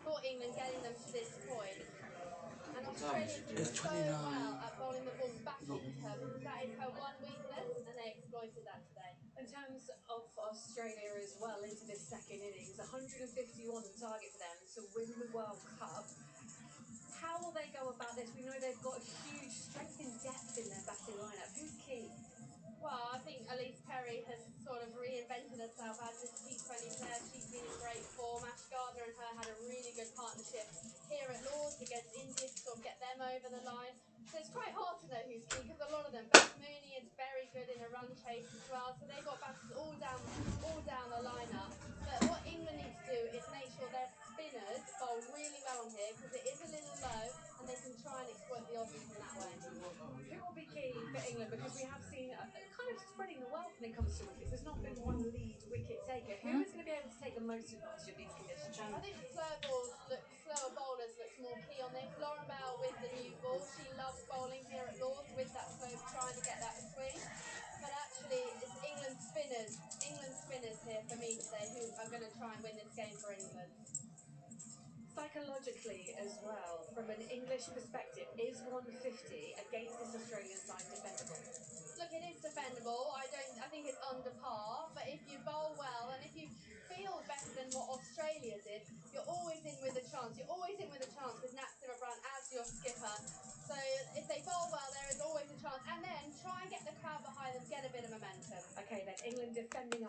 for England, getting them to this point. And What time is Australia it, do dear? so well at bowling the ball back into her because that is her one weakness, and they exploited that today. In terms of Australia as well, into this second innings, 151 target for them. to win the World Cup. How will they go about this? We know they've got huge strength in depth in their batting lineup. Who's key? Well, I think Elise Perry has sort of reinvented herself as this T20 player. She's been in great form. Ash Gardner and her had a really good partnership here at Lords against India to sort of get them over the line. So it's quite hard to know who's key because a lot of them, Beth Mooney is very good in a run chase as well. So they've got batters all down the lineup. But what England need to do is make sure their spinners bowl really well on here because it is a little low and they can try and exploit the Aussies in that way. Who will be key for England? Because we have seen kind of spreading the wealth when it comes to wickets. There's not been one lead wicket taker. Who is going to be able to take the most advantage of these conditions? I think the slower bowlers looks more key on this. Lauren Bell with the new ball. She loves bowling here at Lords with that slow, trying to get that swing. But actually, it's England spinners here for me today who are going to try and win this game for England. Psychologically as well, from an English perspective, is 150 against this Australian side defendable? Look, it is defendable. I think it's under par. But if you bowl well and if you feel better than what Australia did, you're always in with a chance. You're always in with a chance with Nat Sciver-Brunt as your skipper. So if they bowl well, there is always a chance. And then try and get the crowd behind them, get a bit of momentum. Okay, then England defending